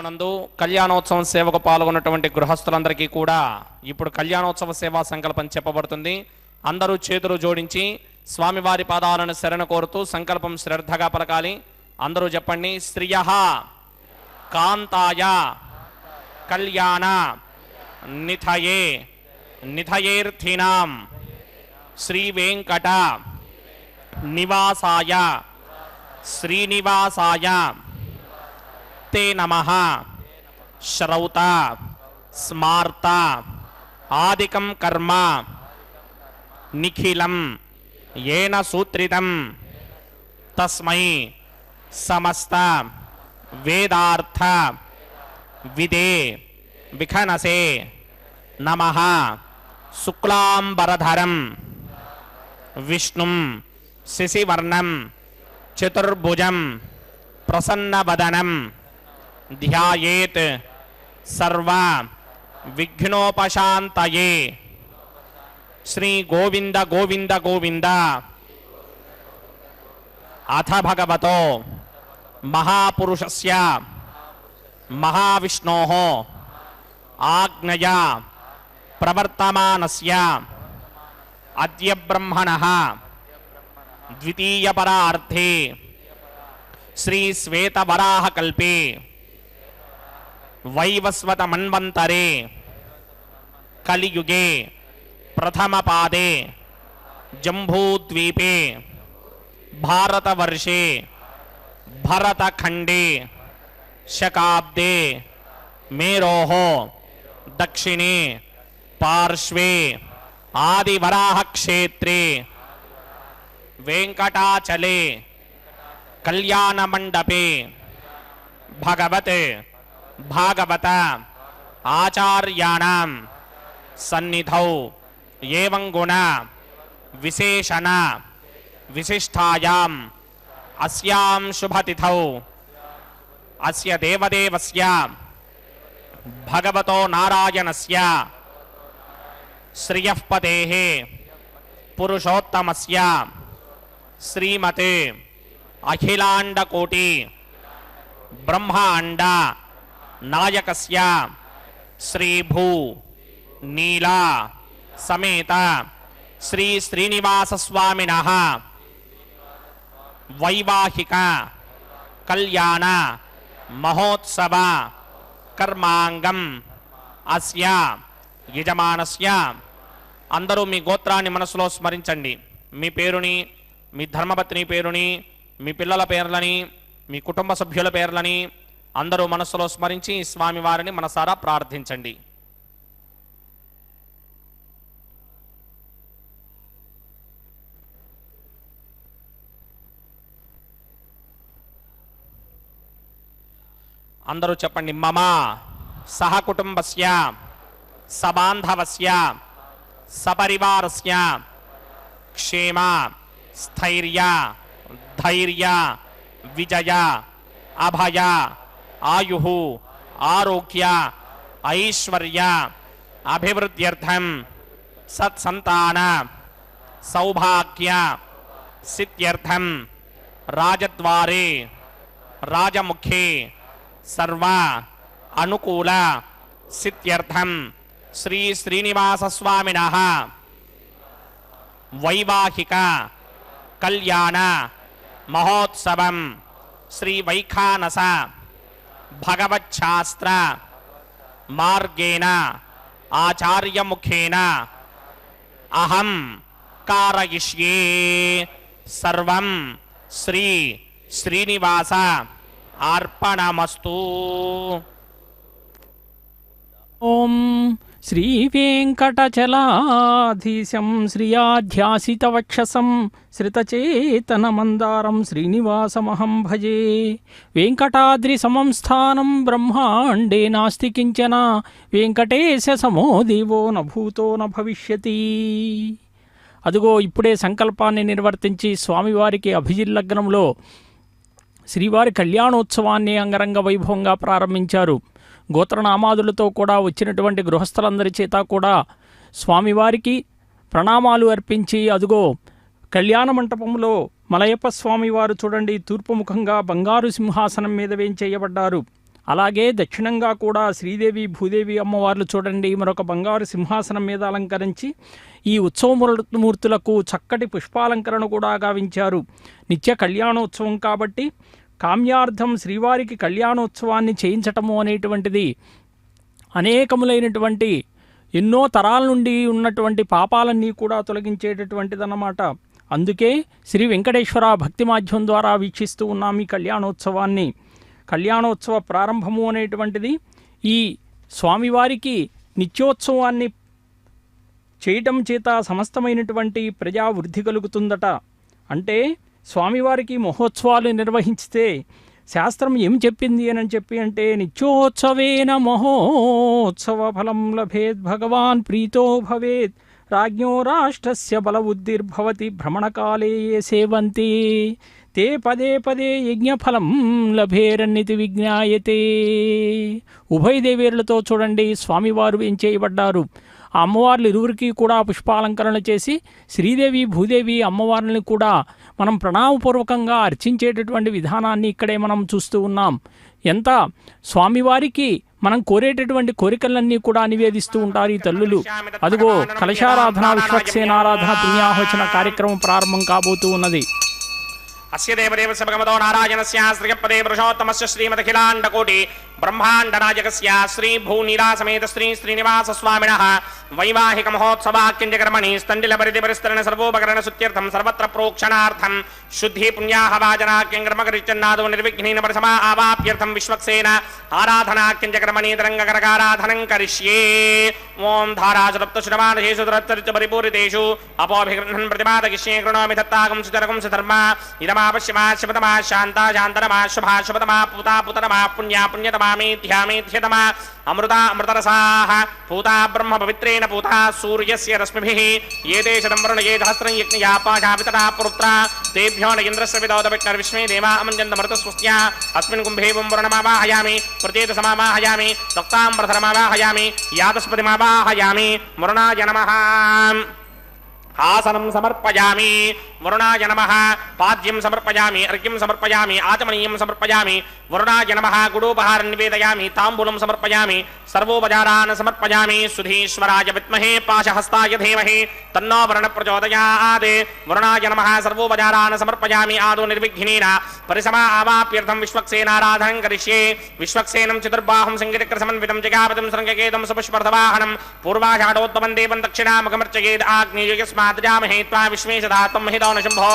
మండపమునందు కళ్యాణోత్సవం సేవకు పాల్గొన్నటువంటి గృహస్థులందరికీ కూడా ఇప్పుడు కళ్యాణోత్సవ సేవా సంకల్పం చెప్పబడుతుంది. అందరూ చేతులు జోడించి స్వామివారి పాదాలను శరణ కోరుతూ సంకల్పం శ్రద్ధగా పలకాలి. అందరూ చెప్పండి. శ్రియః కాంతాయ కళ్యాణ నిథయే నిథయేర్థినాం శ్రీ వెంకట నివాసాయ శ్రీనివాసాయ తే నమః శ్రౌత స్మార్త ఆదికం కర్మ నిఖిలం ఏన సూత్రితం తస్మై సమస్త వేదార్థ విదే విఖనసే నమః శుక్లాంబరధరం విష్ణుం శశివర్ణం చతుర్భుజం ప్రసన్నవదనం ధ్యాయేత్ సర్వ విఘ్నోపశాంతయే. శ్రీ గోవింద గోవింద గోవింద. అథ భగవతో మహాపురుషస్య మహావిష్ణోః ఆజ్ఞయా ప్రవర్తమానస్య అద్య బ్రహ్మణః ద్వితీయపరార్థే శ్రీ శ్వేతవరాహకల్పే వైవస్వత మన్వంతరే కలియుగే ప్రథమపాదే జంబూద్వీపే భారతవర్షే భరతఖండే శకాబ్దే మేరోః దక్షిణే పార్శ్వే ఆదివరాహక్షేత్రే వెంకటాచలే కళ్యాణమండపే భగవత్ భాగవత ఆచార్యాణం సన్నిధౌ ఏవం గుణ విశేషణ విశిష్టాయాం అస్యాం శుభతిథౌ అస్య దేవదేవస్య భగవతో నారాయణస్య శ్రియఃపదేః పురుషోత్తమస్య శ్రీమతే అఖిలాండకోటి బ్రహ్మాండ నాయకస్య శ్రీభూ నీలా సమేత శ్రీ శ్రీనివాసస్వామినః వైవాహిక కళ్యాణ మహోత్సవ కర్మాంగం అస్య యజమానస్య. అందరూ మీ గోత్రాన్ని మనసులో స్మరించండి. మీ పేరుని, మీ ధర్మపత్ని పేరుని, మీ పిల్లల పేర్లని, మీ కుటుంబ సభ్యుల పేర్లని అందరూ మనసులో స్మరించి స్వామివారిని మనసారా ప్రార్థించండి. అందరూ చెప్పండి. మమ సహకుటుంబస్య సబాంధవస్య సపరివారస్య క్షేమ స్థైర్య ధైర్య విజయ అభయ ఆయుః ఆరోగ్య ఐశ్వర్య అభివృద్ధ్యర్థం సత్సంతాన సౌభాగ్య సిద్ధ్యర్థం రాజద్వారే రాజముఖే సర్వ అనుకూల సిద్ధ్యర్థం శ్రీ శ్రీనివాసస్వామినః వైవాహిక కళ్యాణ మహోత్సవం శ్రీ వైఖానస భగవచ్ఛాస్త్ర మార్గేణ ఆచార్యముఖేన అహం కారయిష్యే. సర్వం శ్రీ శ్రీనివాస అర్పణమస్తు. ఓం శ్రీ వెంకటచలాధీశం శ్రియాధ్యాసితవక్షసం శ్రితచేతనమందారం శ్రీనివాసమహం భజే. వెంకటాద్రి సమం స్థానం బ్రహ్మాండే నాస్తి కించన వెంకటేశ సమో దేవో న భూతో న భవిష్యతి. అదుగో ఇప్పుడే సంకల్పాన్ని నిర్వర్తించి స్వామివారికి అభిజిల్లగ్నంలో శ్రీవారి కళ్యాణోత్సవాన్ని అంగరంగ వైభవంగా ప్రారంభించారు. గోత్రనామాదులతో కూడా వచ్చినటువంటి గృహస్థులందరి చేత కూడా స్వామివారికి ప్రణామాలు అర్పించి అదుగో కళ్యాణ మంటపంలో మలయప్ప స్వామివారు చూడండి తూర్పుముఖంగా బంగారు సింహాసనం మీద వేంచేయబడ్డారు. అలాగే దక్షిణంగా కూడా శ్రీదేవి భూదేవి అమ్మవార్లు చూడండి మరొక బంగారు సింహాసనం మీద అలంకరించి ఈ ఉత్సవమూర్తులకు చక్కటి పుష్పాలంకరణ కూడా గావించారు. నిత్య కళ్యాణోత్సవం కాబట్టి కామ్యార్థం శ్రీవారికి కళ్యాణోత్సవాన్ని చేయించటము అనేటువంటిది అనేకములైనటువంటి ఎన్నో తరాల నుండి ఉన్నటువంటి పాపాలన్నీ కూడా తొలగించేటటువంటిదన్నమాట. అందుకే శ్రీ వెంకటేశ్వర భక్తి మాధ్యం ద్వారా వీక్షిస్తూ ఉన్నాం ఈ కళ్యాణోత్సవాన్ని. కళ్యాణోత్సవ ప్రారంభము అనేటువంటిది ఈ స్వామివారికి నిత్యోత్సవాన్ని చేయటం చేత సమస్తమైనటువంటి ప్రజావృద్ధి కలుగుతుందట. అంటే స్వామివారికి మహోత్సవాలు నిర్వహించితే శాస్త్రం ఏం చెప్పింది అని చెప్పి అంటే నిత్యోత్సవేన మహోత్సవ ఫలం లభేత్ భగవాన్ ప్రీతో భవేత్ రాజ్ఞో రాష్ట్రస్య బల బుద్ధిర్భవతి భ్రమణకాలే ఏ సేవంతి తే పదే పదే యజ్ఞఫలం లభేరన్నితి విజ్ఞాయతే. ఉభయ దేవేరులతో చూడండి స్వామివారు ఏం చేయబడ్డారు. ఆ అమ్మవార్లు ఇరువురికి కూడా పుష్పాలంకరణ చేసి శ్రీదేవి భూదేవి అమ్మవార్లని కూడా మనం ప్రణామపూర్వకంగా అర్చించేటటువంటి విధానాన్ని ఇక్కడే మనం చూస్తూ ఉన్నాం. ఎంత స్వామివారికి మనం కోరేటటువంటి కోరికలన్నీ కూడా నివేదిస్తూ ఉంటారు ఈ తల్లులు. అదిగో కలశారాధన విశ్వక్సేనారాధన పుణ్యాహవచన కార్యక్రమం ప్రారంభం కాబోతూ ఉన్నది. అస్య దేవదేవస్య భగవతో నారాయణస్య శ్రీయపదే పురుషోత్తమస్య శ్రీమదఖిలాండకోటి బ్రహ్మాండనాయకస్య శ్రీ భూనీలాసమేత శ్రీ శ్రీనివాస స్వామినః వైవాహిక మహోత్సవాక్యంజకర్మణి స్థండిల పరిధి పరిస్తరణ సర్వోపకరణ సుత్యర్థం సర్వత్ర ప్రోక్షణార్థం శుద్ధి పుణ్యాహవాచనాక్యంకర్మకరిచన్నాదో నిర్విఘ్నేన పరిసమా ఆవాప్యర్థం విశ్వక్సేన ఆరాధనాక్యంజకర్మణి తరంగకరకారాధనం కరిష్యే. ఓం ధారాసురప్తశురమానశేషు దురత్తరిచ పరిపూరితేషు అపోభిగృహన్ ప్రతిపాదకిష్యే కృణోమి దత్తాగం సుచరకం సుధర్మ ఇదమాపశ్యమా శుభతమా శాంతా శాంతనమా శుభా శుభతమా పూతా పూతనమా పుణ్యా పుణ్యతమా మేధ్యా మేధ్యతమా అమృతా అమృతరసాః పూతా బ్రహ్మ పవిత్రేణ పూతా సూర్యస్య రశ్మిభిః ఏతే శతం వరుణయే సహస్రం యజ్ఞయా పాశావితరా పురుత్రా తేభ్యో న ఇంద్రస్య విదౌదవిష్ణర్విష్మే దేవా అమంజంతమృతస్వస్య అస్మిన్ కుంభే వరుణమావాహయామి ప్రచేతసమావాహయామి దత్తాంబరధరమావాహయామి యాదస్పతిమావాహయామి వరుణాయ నమః. ఆసనం సమర్పయామి వరుణాయ నమః. పాద్యం సమర్పయామి అర్ఘ్యం సమర్పయామి ఆచమనీయం సమర్పయామి వరుణాయ నమః. గుడోపహారం నివేదయామి తాంబూలం సమర్పయామి సర్వోపచారాన్ సమర్పయామి. సుధీశ్వరాయ విద్మహే పాశహస్తాయ ధీమహి తన్నో వరుణ ప్రచోదయాత్. వరుణాయ నమః. సర్వోపచారాన్ సమర్పయామి ఆదో నిర్విఘ్నేన పరిసమా ఆవాప్యర్థం విశ్వక్సేనారాధనం కరిష్యే. విశ్వక్సేనం చతుర్బాహం సంగీతక్ర సమన్వితం జగాపదం శృంగకేతం సుపుష్పర్ధవాహనం పూర్వాషాఢోత్తమం దేవం దక్షిణాముఖమర్చయేద్ ఆగ్నేయస్మాద్జామహే త్వా విశ్వేశదాత్మం హితో న శంభో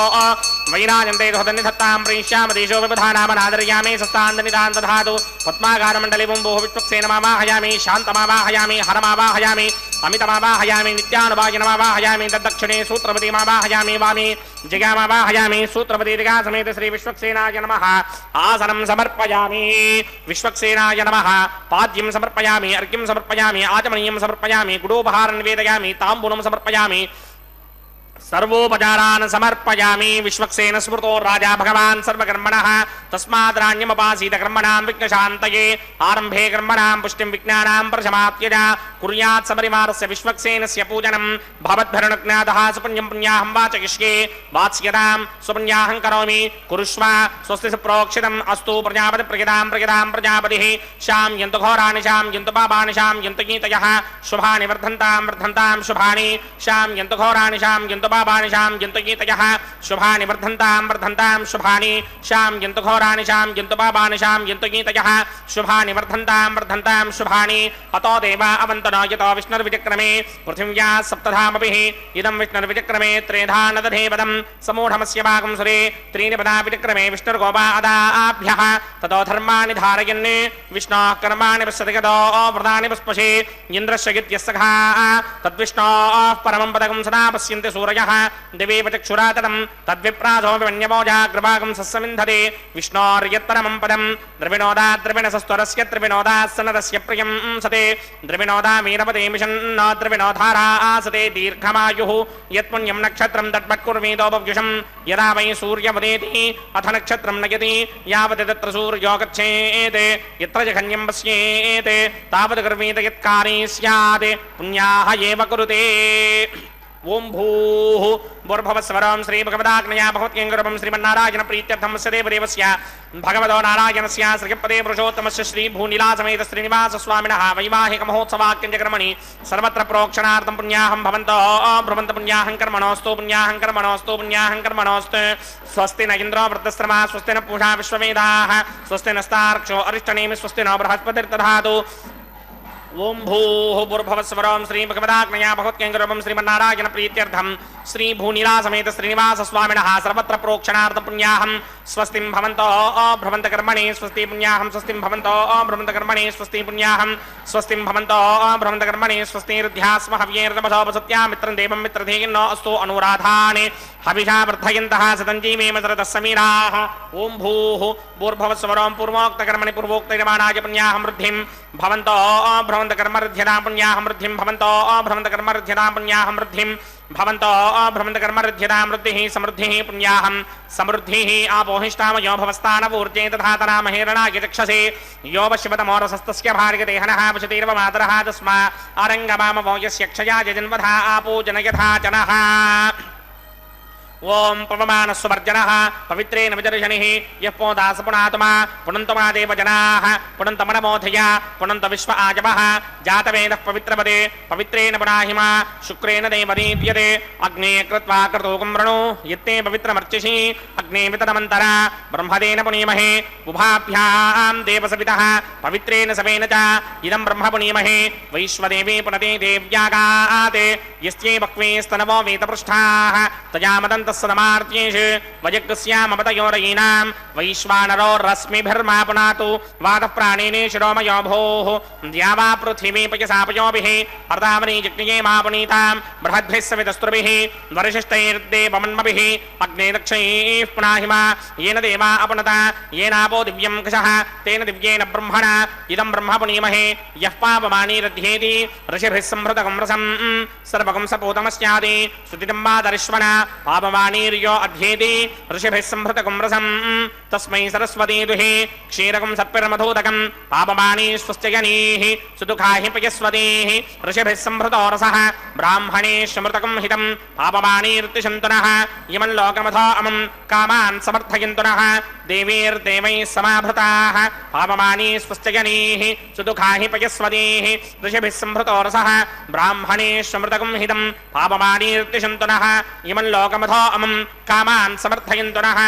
వైరాజంతే దోదన్నిధత్తాం ప్రేష్యామ దేశో విబుధానామనాదర్యామి సస్తాందనిదాన్ దధాతు. పద్మాకారమండలివం భోః విశ్వక్సేనమావాహయామి శాంతమావాహయామి హరమావాహయామి అమితమావాహయామి నిత్యానుభాయనమావాహయామి తద్దక్షిణే సూత్రపతిమావాహయామి వామి జగామావాహయామి సూత్రపతి దిగా సమేత శ్రీ విశ్వక్సేనాయ నమః. ఆసనం సమర్పయామి విశ్వక్సేనాయ నమః. పాద్యం సమర్పయామి అర్ఘ్యం సమర్పయామి ఆచమనీయం సమర్పయామి గుడోపహారం నివేదయామి తాంబూలం సమర్పయామి సర్వోపచారాన్ సమర్పయామి. విశ్వక్సేన స్మృతో రాజా భగవాన్ సర్వకర్మణః తస్మాద్రాణ్యమపాసీత కర్మణాం విఘ్నశాంతయే. ఆరంభే కర్మణాం పుష్టిం విజ్ఞానాం ప్రశమాత్యజ కుర్యాత్ సపరిమారస్య విశ్వక్సేనస్య పూజనం భవద్భరణజ్ఞాతః సుపుణ్యం పుణ్యాహం వాచయిష్యే. వాత్స్యతాం సుపుణ్యాహం కరోమి కురుష్వ స్వస్తి ప్రోక్షితం అస్తు. ప్రజాపతి ప్రజదాం ప్రజదాం ప్రజాపతిః శాం యంతు ఘోరాణి శాం యంతు పాపాని శాం యంతు గీతయః శుభాని వర్ధంతాం వర్ధంతాం శుభాని శాం యంతు ఘోరాణి శాం యంతు పాపాని శాం యంతు గీతయః శుభాని వర్ధంతాం వర్ధంతాం శుభాని శాం యంతు ఘోరాణి శాం యంతు పాపాని శాం యంతు గీతయః శుభాని వర్ధంతాం వర్ధంతాం శుభాని. అతో దేవా అవంతనో యతో విష్ణుర్విచక్రమే పృథివ్యా సప్తధామభిః ఇదం విష్ణుర్విచక్రమే త్రేధా నదధే పదం సమూఢమస్య భాగం సురే త్రీణి పదా విచక్రమే విష్ణుర్గోపా అదాభ్యః తతో ధర్మాణి ధారయన్ విష్ణోః కర్మాణి పశ్యతి గతో వ్రతాని పుష్పశే ఇంద్రస్య గిత్యస్సఖా తద్విష్ణోః పరమం పదకం సదా పశ్యంతి సూరయః దివేవ చక్షురాతతం తద్విప్రాసో విమన్యమోజాగ్రభాగం సస్సమింధతే విష్ణోర్యత్పరమం పదం ద్రవిణోదా ద్రవిణసస్వరస్య ద్రవిణోదాస్సనరస్య ప్రియం సతే ద్రవిణోదా వీరపదే మిషన్నో ద్రవిణోధారా ఆసతే దీర్ఘమాయుః యత్పుణ్యం నక్షత్రం తద్భట్కుర్వీదోపవ్యుషం యదా వై సూర్యవదేతి అథ నక్షత్రం నయతి యావత్ తత్ర సూర్యో గచ్ఛేత్ యత్ర జఘన్యం పశ్యేత్ తావత్ కర్వీత యత్కారీ స్యాత్ పుణ్యాః ఏవ కురుతే. ఓం భూః భూర్భువస్వరం శ్రీ భగవదాగ్నయా భగవత్యేంగురవం శ్రీమన్నారాయణ ప్రీత్యర్థం దేవదేవస్య భగవదో నారాయణస్య శ్రీపదే పురుషోత్తమస్య శ్రీ భూనిలాసమేత శ్రీనివాస స్వామినః వైవాహిక మహోత్సవాక్యంజకర్మణి సర్వత్ర ప్రోక్షణార్థం పుణ్యాహం భవంతో భ్రవంత పుణ్యాహం కర్మణోస్తు పుణ్యాహం కర్మణోస్తు పుణ్యాహం కర్మణోస్తు స్వస్తి న ఇంద్రో వృద్ధశ్రమా స్వస్తి న పూషా విశ్వవేదాః స్వస్తి నస్తార్క్షో అరిష్టనేమి స్వస్తి నో బృహస్పతిర్దధాతు ఓం భూః భూర్భువస్వరం శ్రీ భగవదాగ్నయా భగవత్యేంగురవం శ్రీమన్నారాయణ ప్రీత్యర్థం శ్రీ భూనిలాసమేత శ్రీనివాస స్వామినః సర్వత్ర ప్రోక్షణార్థం పుణ్యాహం స్వస్తిం భవంతో భ్రవంత కర్మణి స్వస్తి పుణ్యాహం స్వస్తిం భవంతో భ్రవంత కర్మణి స్వస్తి పుణ్యాహం స్వస్తిం భవంతో భ్రవంత కర్మణి స్వస్తిరుధ్యాస్మ హవ్యేర్దమసోపసత్యా మిత్రం దేవం మిత్రధేయన్నో అస్తు అనురాధానే హవిషా వర్ధయంతః సతంజీవేమ సరతః సమీరాః ఓం భూః భూర్భువస్వరం పూర్వోక్త కర్మణి పూర్వోక్తయమానాయ పుణ్యాహం వృద్ధిం భవంతో భ్రవంత కర్మరుధ్యతాం పుణ్యాహం వృద్ధిం భవంతో భ్రవంత కర్మరుధ్యతాం పుణ్యాహం వృద్ధిం భవంతో భ్రవంత కర్మరుధ్యతాం వృద్ధిః సమృద్ధిః పుణ్యాహం సమృద్ధిః ఆపోహిష్టామయో భవస్థానవూర్జే తథాతనా మహేరణాయ చక్షసే యో వశివతమోరసస్తస్య భార్గదేహనః వశతీర్వ మాతరః తస్మా ఆరంగమామవో యస్య క్షయాయ జన్మధా ఆపో జనయథా జనః ఓం పవమానస్వర్జనః పవిత్రేణ విదర్శనిః యః పోదాస పునాతుమా పునంతమా దేవజనాః పునంతమనమోధయ పునంత విశ్వ ఆజవః జాతవేదః పవిత్రపదే పవిత్రేణ పునాహిమా శుక్రేణ దేవదీప్యతే అగ్నే కృత్వా క్రతూకం వృణు యత్తే పవిత్రమర్చిషి అగ్నే వితరమంతర బ్రహ్మదేన పునీమహే ఉభాభ్యాం దేవసవితః పవిత్రేణ సవేన చ ఇదం బ్రహ్మ పునీమహే వైశ్వదేవే పునతే దేవ్యాగాతే యస్యే బక్వే స్తనవో వేతపృష్ఠాః తయామదంత సదమార్త్యేషు వజగ్స్యామపతయోరయీనాం వైశ్వానరో రశ్మిభిర్మా పునాతు వాతప్రాణేనే శిరోమయో భోః ద్యావా పృథివీ పయసాపయోభిః అర్ధావనీ జగ్నియే మా పునీతాం బృహద్భిः సవితస్త్రుభిः వరిషిష్టైర్దేవమన్మభిः అగ్నే దక్షైః పునాహిమా येन देवा अपनता येनापो दिव्यं कषः तेन दिव्येन ब्रह्मणा इदं ब्रह्म पुनीमहे यः पापमानीरध्येति ऋषिभिः संहृतकं रसं सर्वकं सपूतमस्यादि श्रुतिदम्बादरिश्वना पापमानीर्यो अध्येति ऋषिभिः संहृतकं रसं तस्मै सरस्वती दुहि क्षीरकं सत्पिर्मधूदकं पापमानी स्वस्त्ययनीः सुदुःखाहि पयस्वतीः ऋषिभिः संहृतो रसः ब्राह्मणे स्मृतकं हितं पापमानीर्तिशन्तुनः इमं लोकमथो अमं कामान् समर्थयन्तुनः देवीर्देवैः समाभृताः पापमानी स्वस्त्ययनीः सुदुःखाहि पयस्वतीः ऋषिभिः संहृतो रसः ब्राह्मणे स्मृतकं हितं पापमानीर्तिशन्तुनः इमं लोकमथो अमं कामान् समर्थयन्तुनः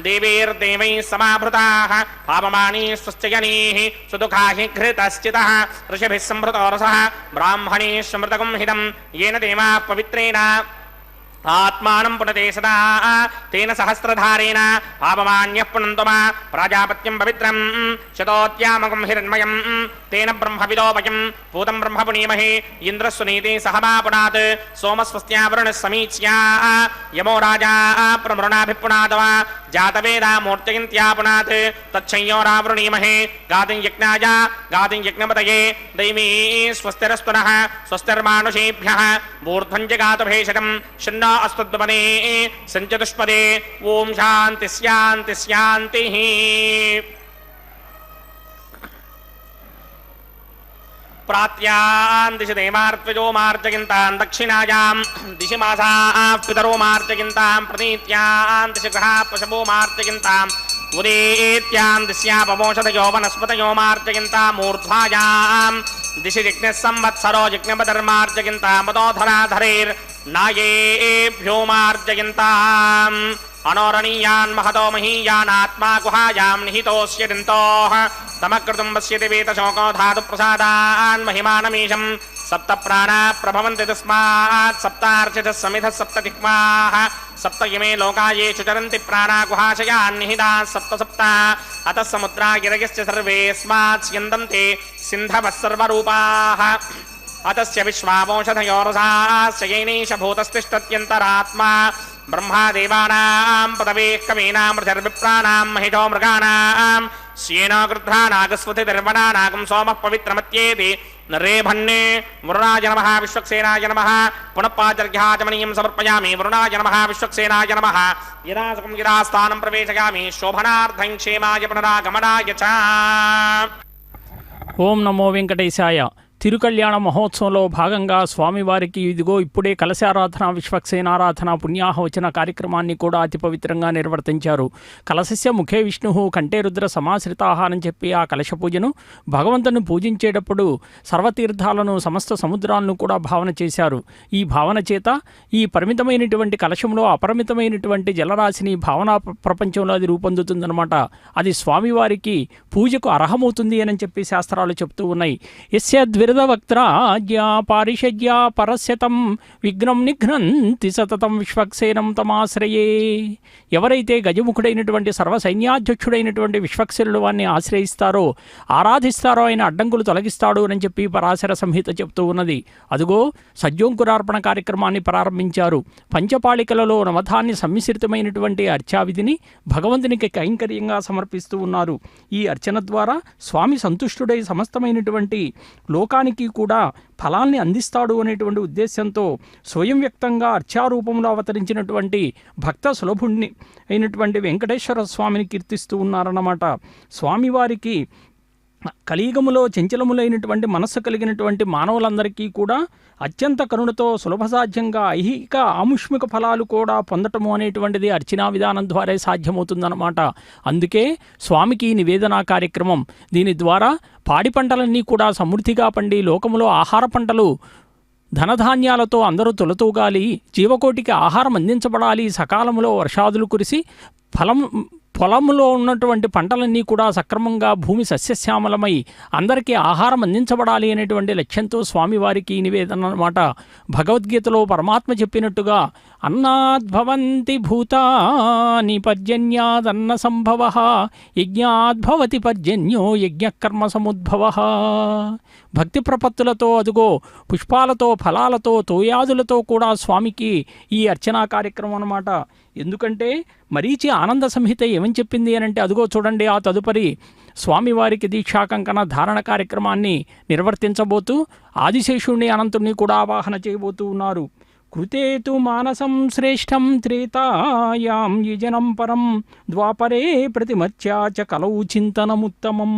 देवीर्देवैः समाभृताः पापमानी स्वस्त्ययनीः सुदुःखाहि घृतश्चितः ऋषिभिः संहृतो रसः ब्राह्मणे स्मृतकं हितं येन देवाः पवित्रेण आत्मानं पुनते सदा तेन सहस्रधारेण पापमान्यः पुनन्तमा प्राजापत्यं पवित्रं शतोत्यामकं हिरण्मयं तेन ब्रह्मविदोपयं पूतं ब्रह्म पुनीमहे इन्द्रस्वनीति सहमा पुनात् सोमस्वस्त्यावरुणः समीच्या यमो राजा प्रमृणाभिपुनादवा जातवेदा मूर्तयन्त्या पुनात् तच्छंयोरावृणीमहे गातिं यज्ञाय गातिं यज्ञपतये दैवी स्वस्तिरस्तुनः स्वस्तिर्मानुषेभ्यः मूर्ध्वञ्जगातभेषजं शन्नो अस्तुद्वने सञ्चतुष्पदे ओम शान्ति शान्ति शान्तिः। प्रात्यां दिशि देवार्त्वजो मार्जयन्तां दक्षिणायां दिशि मासाः पितरो मार्जयन्तां प्रतीत्यां दिशि ग्रहाः पशवो मार्जयन्तां उदेत्यां दिश्यापमोषधयो वनस्पतयो मार्जयन्तां मूर्ध्वायां दिशि जिज्ञः संवत्सरो जिज्ञपधर्मार्जयन्तां मदोधराधरेर्नायेभ्यो मार्जयन्ताम् अनोरणीयान् महतो महीयानात्मा गुहायां निहितोऽस्य दिन्तोः तमकृतं पश्यति वेतशोको धातुप्रसादान् महिमानमीशं सप्त प्राणा प्रभवन्ति तस्मात् सप्तार्चितः समिधः सप्त दिक्माः सप्त इमे लोका येषु चरन्ति प्राणा गुहाशयान् निहिताः सप्त सप्त अतः समुद्रा गिरयश्च सर्वेऽस्मात् स्यन्दन्ते सिन्धवः सर्वरूपाः अतस्य विश्वावोषधयोरसास्य येनैष भूतस्तिष्ठत्यन्तरात्मा ब्रह्मा देवानां पदवेः कवीनां ऋषिर्विप्राणां महिषो मृगाणां स्येनो गृध्रानागस्वतिर्वणानागं सोमः पवित्रमत्येति नरेभन्ने वरुणाय नमः विश्वक्सेनाय नमः पुनः पाचर्घ्याचमनीयं समर्पयामि वरुणाय नमः विश्वक्सेनाय नमः यदासकं यदास्थानं प्रवेशयामि शोभनार्थं क्षेमाय पुनरागमनाय च। ఓం నమో వెంకటేశాయ. తిరుకళ్యాణ మహోత్సవంలో భాగంగా స్వామివారికి ఇదిగో ఇప్పుడే కలశారాధన విశ్వక్సేనారాధన పుణ్యాహవచన కార్యక్రమాన్ని కూడా అతి పవిత్రంగా నిర్వర్తించారు. కలశస్య ముఖే విష్ణు కంఠే రుద్ర సమాశ్రితాహారని చెప్పి ఆ కలశ పూజను భగవంతుని పూజించేటప్పుడు సర్వతీర్థాలను సమస్త సముద్రాలను కూడా భావన చేశారు. ఈ భావన చేత ఈ పరిమితమైనటువంటి కలశంలో అపరిమితమైనటువంటి జలరాశిని భావనా ప్రపంచంలో అది రూపొందుతుందన్నమాట. అది స్వామివారికి పూజకు అర్హమవుతుంది అని చెప్పి శాస్త్రాలు చెప్తూ ఉన్నాయి. వక్త్రాజ్ఞా పారిషజ్ఞా పరస్యతం విఘ్నం నిఘ్నంతి సతతం విశ్వక్సేనం తమాశ్రయే. ఎవరైతే గజముఖుడైనటువంటి సర్వసైన్యాధ్యక్షుడైనటువంటి విశ్వక్సేనుడు వారిని ఆశ్రయిస్తారో ఆరాధిస్తారో ఆయన అడ్డంకులు తొలగిస్తాడు అని చెప్పి పరాశర సంహిత చెప్తూ ఉన్నది. అదుగో సజ్జోంకురార్పణ కార్యక్రమాన్ని ప్రారంభించారు. పంచపాళికలలో నవధాన్య సమ్మిశ్రితమైనటువంటి అర్చావిధిని భగవంతునికి కైంకర్యంగా సమర్పిస్తూ ఉన్నారు. ఈ అర్చన ద్వారా స్వామి సంతుష్టుడై సమస్తమైనటువంటి లోకానికి కూడా ఫలాల్ని అందిస్తాడు అనేటువంటి ఉద్దేశంతో స్వయం వ్యక్తంగా అర్చారూపంలో అవతరించినటువంటి భక్త సులభుణ్ణి అయినటువంటి వెంకటేశ్వర స్వామిని కీర్తిస్తూ ఉన్నారన్నమాట. స్వామివారికి కలియుగములో చంచలములైనటువంటి మనస్సు కలిగినటువంటి మానవులందరికీ కూడా అత్యంత కరుణతో సులభసాధ్యంగా ఐహిక ఆముష్మిక ఫలాలు కూడా పొందటము అనేటువంటిది అర్చనా విధానం ద్వారా సాధ్యమవుతుందన్నమాట. అందుకే స్వామికి నివేదన కార్యక్రమం. దీని ద్వారా పాడి పంటలన్నీ కూడా సమృద్ధిగా పండి లోకములో ఆహార పంటలు ధనధాన్యాలతో అందరూ తొలతూగాలి, జీవకోటికి ఆహారం అందించబడాలి, సకాలంలో వర్షాదులు కురిసి పొలంలో ఉన్నటువంటి పంటలన్నీ కూడా సక్రమంగా భూమి సస్యశ్యామలమై అందరికీ ఆహారం అందించబడాలి అనేటువంటి లక్ష్యంతో స్వామివారికి నివేదన అన్నమాట. భగవద్గీతలో పరమాత్మ చెప్పినట్టుగా అన్నాద్భవంతి భూతాని పర్జన్యాదన్న సంభవ యజ్ఞాద్భవతి పర్జన్యో యజ్ఞకర్మ సముద్భవ. భక్తి ప్రపత్తులతో అదుగో పుష్పాలతో ఫలాలతో తోయాదులతో కూడా స్వామికి ఈ అర్చనా కార్యక్రమం అన్నమాట. ఎందుకంటే మరీచి ఆనంద సంహిత ఏమని చెప్పింది అని అంటే అదుగో చూడండి, ఆ తదుపరి స్వామివారికి దీక్షాకంకణ ధారణ కార్యక్రమాన్ని నిర్వర్తించబోతూ ఆదిశేషుణ్ణి అనంతుణ్ణి కూడా ఆవాహన చేయబోతూ ఉన్నారు. కృతేతు మానసం శ్రేష్టం త్రేతాయాం యుజనం పరం ద్వాపరే ప్రతిమత్యా చ కలౌ చింతనముత్తమం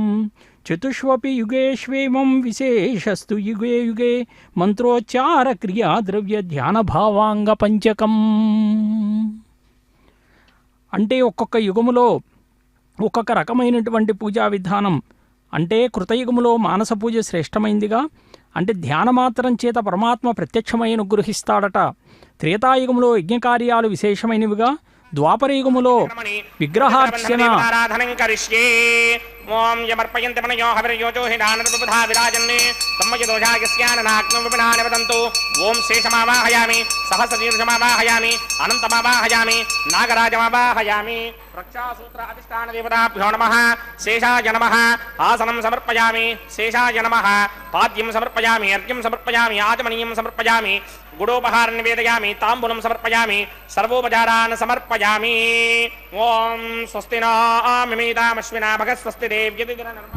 చతుష్వపి యుగేష్వేమం విశేషస్తు యుగే యుగే మంత్రోచ్చార క్రియా ద్రవ్య ధ్యాన భావాంగ పంచకం. అంటే ఒక్కొక్క యుగములో ఒక్కొక్క రకమైనటువంటి పూజా విధానం. అంటే కృతయుగములో మానస పూజ శ్రేష్టమైందిగా, అంటే ధ్యానమాత్రం చేత పరమాత్మ ప్రత్యక్షమై అనుగ్రహిస్తాడట. త్రేతాయుగములో యజ్ఞకార్యాలు విశేషమైనవిగా, ద్వాపరయుగములో విగ్రహార్చన ఓం యమర్పయంతి మనయో హవిర్యోజో హిడానర్బుధా విరాజన్నే సమ్మయదోషాయస్యాననాగ్నం విపినాని వదంతు. ఓం శేషమావాహయామి, సహస్రశీర్షమావాహయామి, అనంతమావాహయామి, నాగరాజమావాహయామి. రక్షాసూత్ర అధిష్టాన దేవతాభ్యో నమః. శేషాయ నమః. ఆసనం సమర్పయామి. శేషాయ నమః. పాద్యం సమర్పయామి, అర్ఘ్యం సమర్పయామి, ఆచమనీయం సమర్పయామి, గుడోపహారం నివేదయామి, తాంబూలం సమర్పయామి, సర్వోపచారాన్ సమర్పయామి. ఓం స్వస్తి న మిమీతామశ్వినా భగ స్వస్తి దేవ్యతిరనర్మణ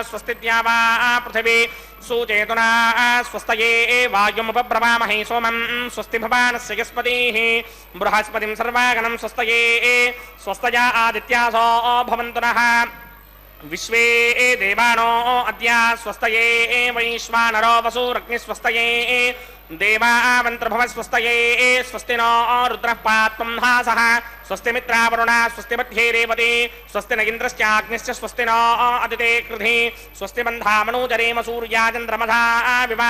స్వస్తి ద్యావా పృథివీ సుచేతునా స్వస్తయే వాయుముపబ్రవామహే సోమం స్వస్తి భవానస్య యస్పతిః బృహస్పతిం సర్వాగణం స్వస్తయే స్వస్తయా ఆదిత్యాసో భవంతు నః. విశ్వే దేవానో అద్య స్వస్తయే వైశ్వానరో వసూరగ్నిస్వస్తయే దేవావంతర్భవ స్వస్తయే స్వస్తి నో రుద్రః పాత్వం హాసః స్వస్తి మిత్రావరుణ స్వస్తి మధ్యే రేవతి స్వస్తి న ఇంద్రశ్చాగ్నిశ్చ స్వస్తి నో అదితే కృధి స్వస్తి బంధామనూజరేమ సూర్యాచంద్రమధా వివ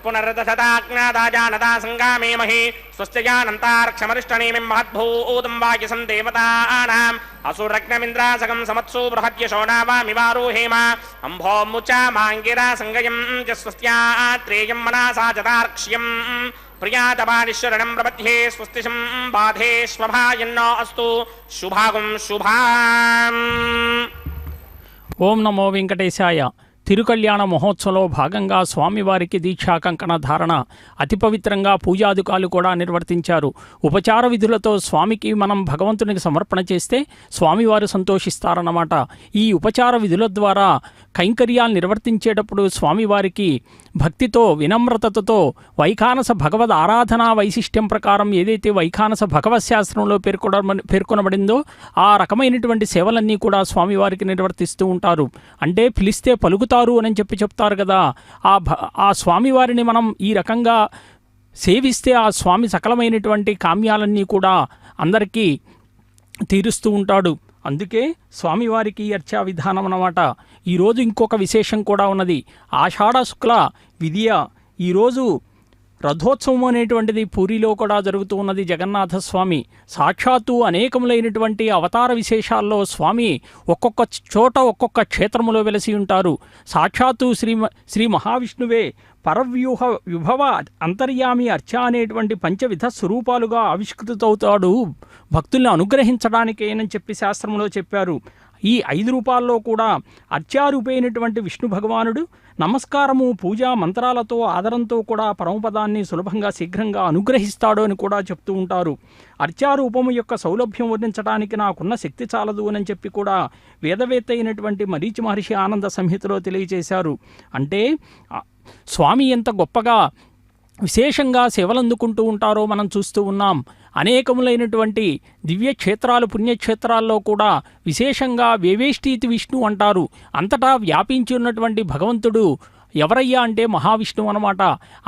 పునర్దశతాజ్ఞాదాజానదా సంగామేమహి స్వస్త్యజానంతార్క్షమరిష్టనేమిం మహద్భూతం వాయుసం దేవతానాం అసురగ్నమింద్రాసగం సమత్సు బృహద్యశోనావామివారోహేమ అంభోముచా మాంగిరా సంగయం చ స్వస్త్యాత్రేయం మనసా చతార్క్ష్యం ప్రియాతపానిశ్వరణం ప్రపద్యే స్వస్తిశం బాధే స్వభాయన్నో అస్తు శుభాగం శుభాం. ఓం నమో వెంకటేశాయ. తిరుకళ్యాణ మహోత్సవంలో భాగంగా స్వామివారికి దీక్షా కంకణ ధారణ అతి పవిత్రంగా పూజాధికాలు కూడా నిర్వర్తించారు. ఉపచార విధులతో స్వామికి మనం భగవంతునికి సమర్పణ చేస్తే స్వామివారు సంతోషిస్తారన్నమాట. ఈ ఉపచార విధుల ద్వారా కైంకర్యాలు నిర్వర్తించేటప్పుడు స్వామివారికి భక్తితో వినమ్రతతో వైఖానస భగవద్ ఆరాధనా వైశిష్ట్యం ప్రకారం ఏదైతే వైఖానస భగవత్ శాస్త్రంలో పేర్కొనబడిందో ఆ రకమైనటువంటి సేవలన్నీ కూడా స్వామివారికి నిర్వర్తిస్తూ ఉంటారు. అంటే పిలిస్తే పలుకుతారు పొందుతారు అని చెప్తారు కదా. ఆ స్వామివారిని మనం ఈ రకంగా సేవిస్తే ఆ స్వామి సకలమైనటువంటి కామ్యాలన్నీ కూడా అందరికీ తీరుస్తూ ఉంటాడు. అందుకే స్వామివారికి అర్చా విధానం అన్నమాట. ఈరోజు ఇంకొక విశేషం కూడా ఉన్నది. ఆషాఢ శుక్ల విధియ ఈరోజు రథోత్సవం అనేటువంటిది పూరిలో కూడా జరుగుతూ ఉన్నది. జగన్నాథస్వామి సాక్షాత్తు అనేకములైనటువంటి అవతార విశేషాల్లో స్వామి ఒక్కొక్క చోట ఒక్కొక్క క్షేత్రములో వెలసి ఉంటారు. సాక్షాత్తు శ్రీ మహావిష్ణువే పరవ్యూహ విభవ అంతర్యామి అర్చ అనేటువంటి పంచవిధ స్వరూపాలుగా ఆవిష్కృతవుతాడు భక్తుల్ని అనుగ్రహించడానికేనని శాస్త్రంలో చెప్పారు. ఈ 5 రూపాల్లో కూడా అర్చారూపైనటువంటి విష్ణు భగవానుడు నమస్కారము పూజా మంత్రాలతో ఆదరంతో కూడా పరమపదాన్ని సులభంగా శీఘ్రంగా అనుగ్రహిస్తాడు అని కూడా చెప్తూ ఉంటారు. అర్చారూపము యొక్క సౌలభ్యం వర్ణించడానికి నాకున్న శక్తి చాలదు అని కూడా వేదవేత్త అయినటువంటి మరీచి మహర్షి ఆనంద సంహితలో తెలియజేశారు. అంటే స్వామి ఎంత గొప్పగా విశేషంగా సేవలందుకుంటూ ఉంటారో మనం చూస్తూ ఉన్నాం. అనేకములైనటువంటి దివ్యక్షేత్రాలు పుణ్యక్షేత్రాల్లో కూడా విశేషంగా వేవేష్టీతి విష్ణు అంటారు. అంతటా వ్యాపించి ఉన్నటువంటి భగవంతుడు ఎవరయ్యా అంటే మహావిష్ణువు అన్నమాట.